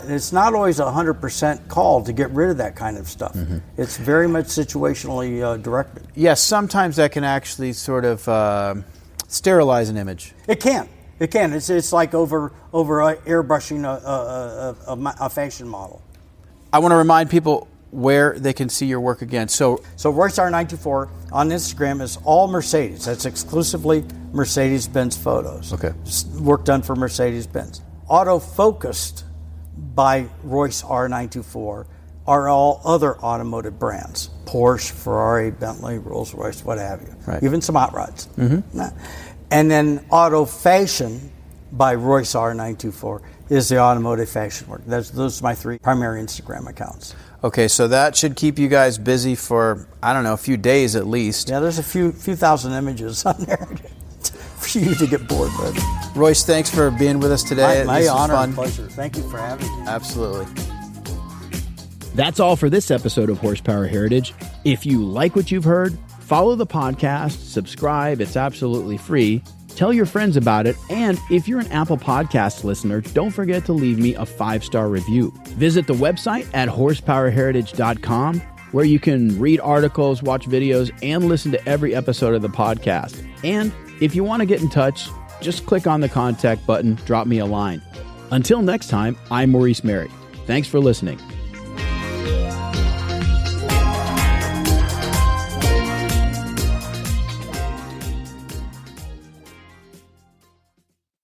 always 100% call to get rid of that kind of stuff. It's very much situationally directed.
Yes, sometimes that can actually sort of sterilize an image.
It can. It's like over airbrushing a fashion model.
I want to remind people where they can see your work again. So
Royce R924 on Instagram is all Mercedes. That's exclusively Mercedes-Benz photos.
Okay.
Work done for Mercedes-Benz. Autofocused by Royce R924 are all other automotive brands. Porsche, Ferrari, Bentley, Rolls-Royce, what have you.
Right.
Even some hot rods. And then Auto Fashion by Royce R924 is the automotive fashion work. Those are my three primary Instagram accounts.
Okay, so that should keep you guys busy for, I don't know, a few days at least.
Yeah, there's a few thousand images on there for you to get bored with.
Royce, thanks for being with us today.
My honor and pleasure. Thank you for having me.
Absolutely.
That's all for this episode of Horsepower Heritage. If you like what you've heard, follow the podcast, subscribe. It's absolutely free. Tell your friends about it, and if you're an Apple Podcast listener, don't forget to leave me a 5-star review. Visit the website at horsepowerheritage.com, where you can read articles, watch videos, and listen to every episode of the podcast. And if you want to get in touch, just click on the contact button, drop me a line. Until next time, I'm Maurice Merrick. Thanks for listening.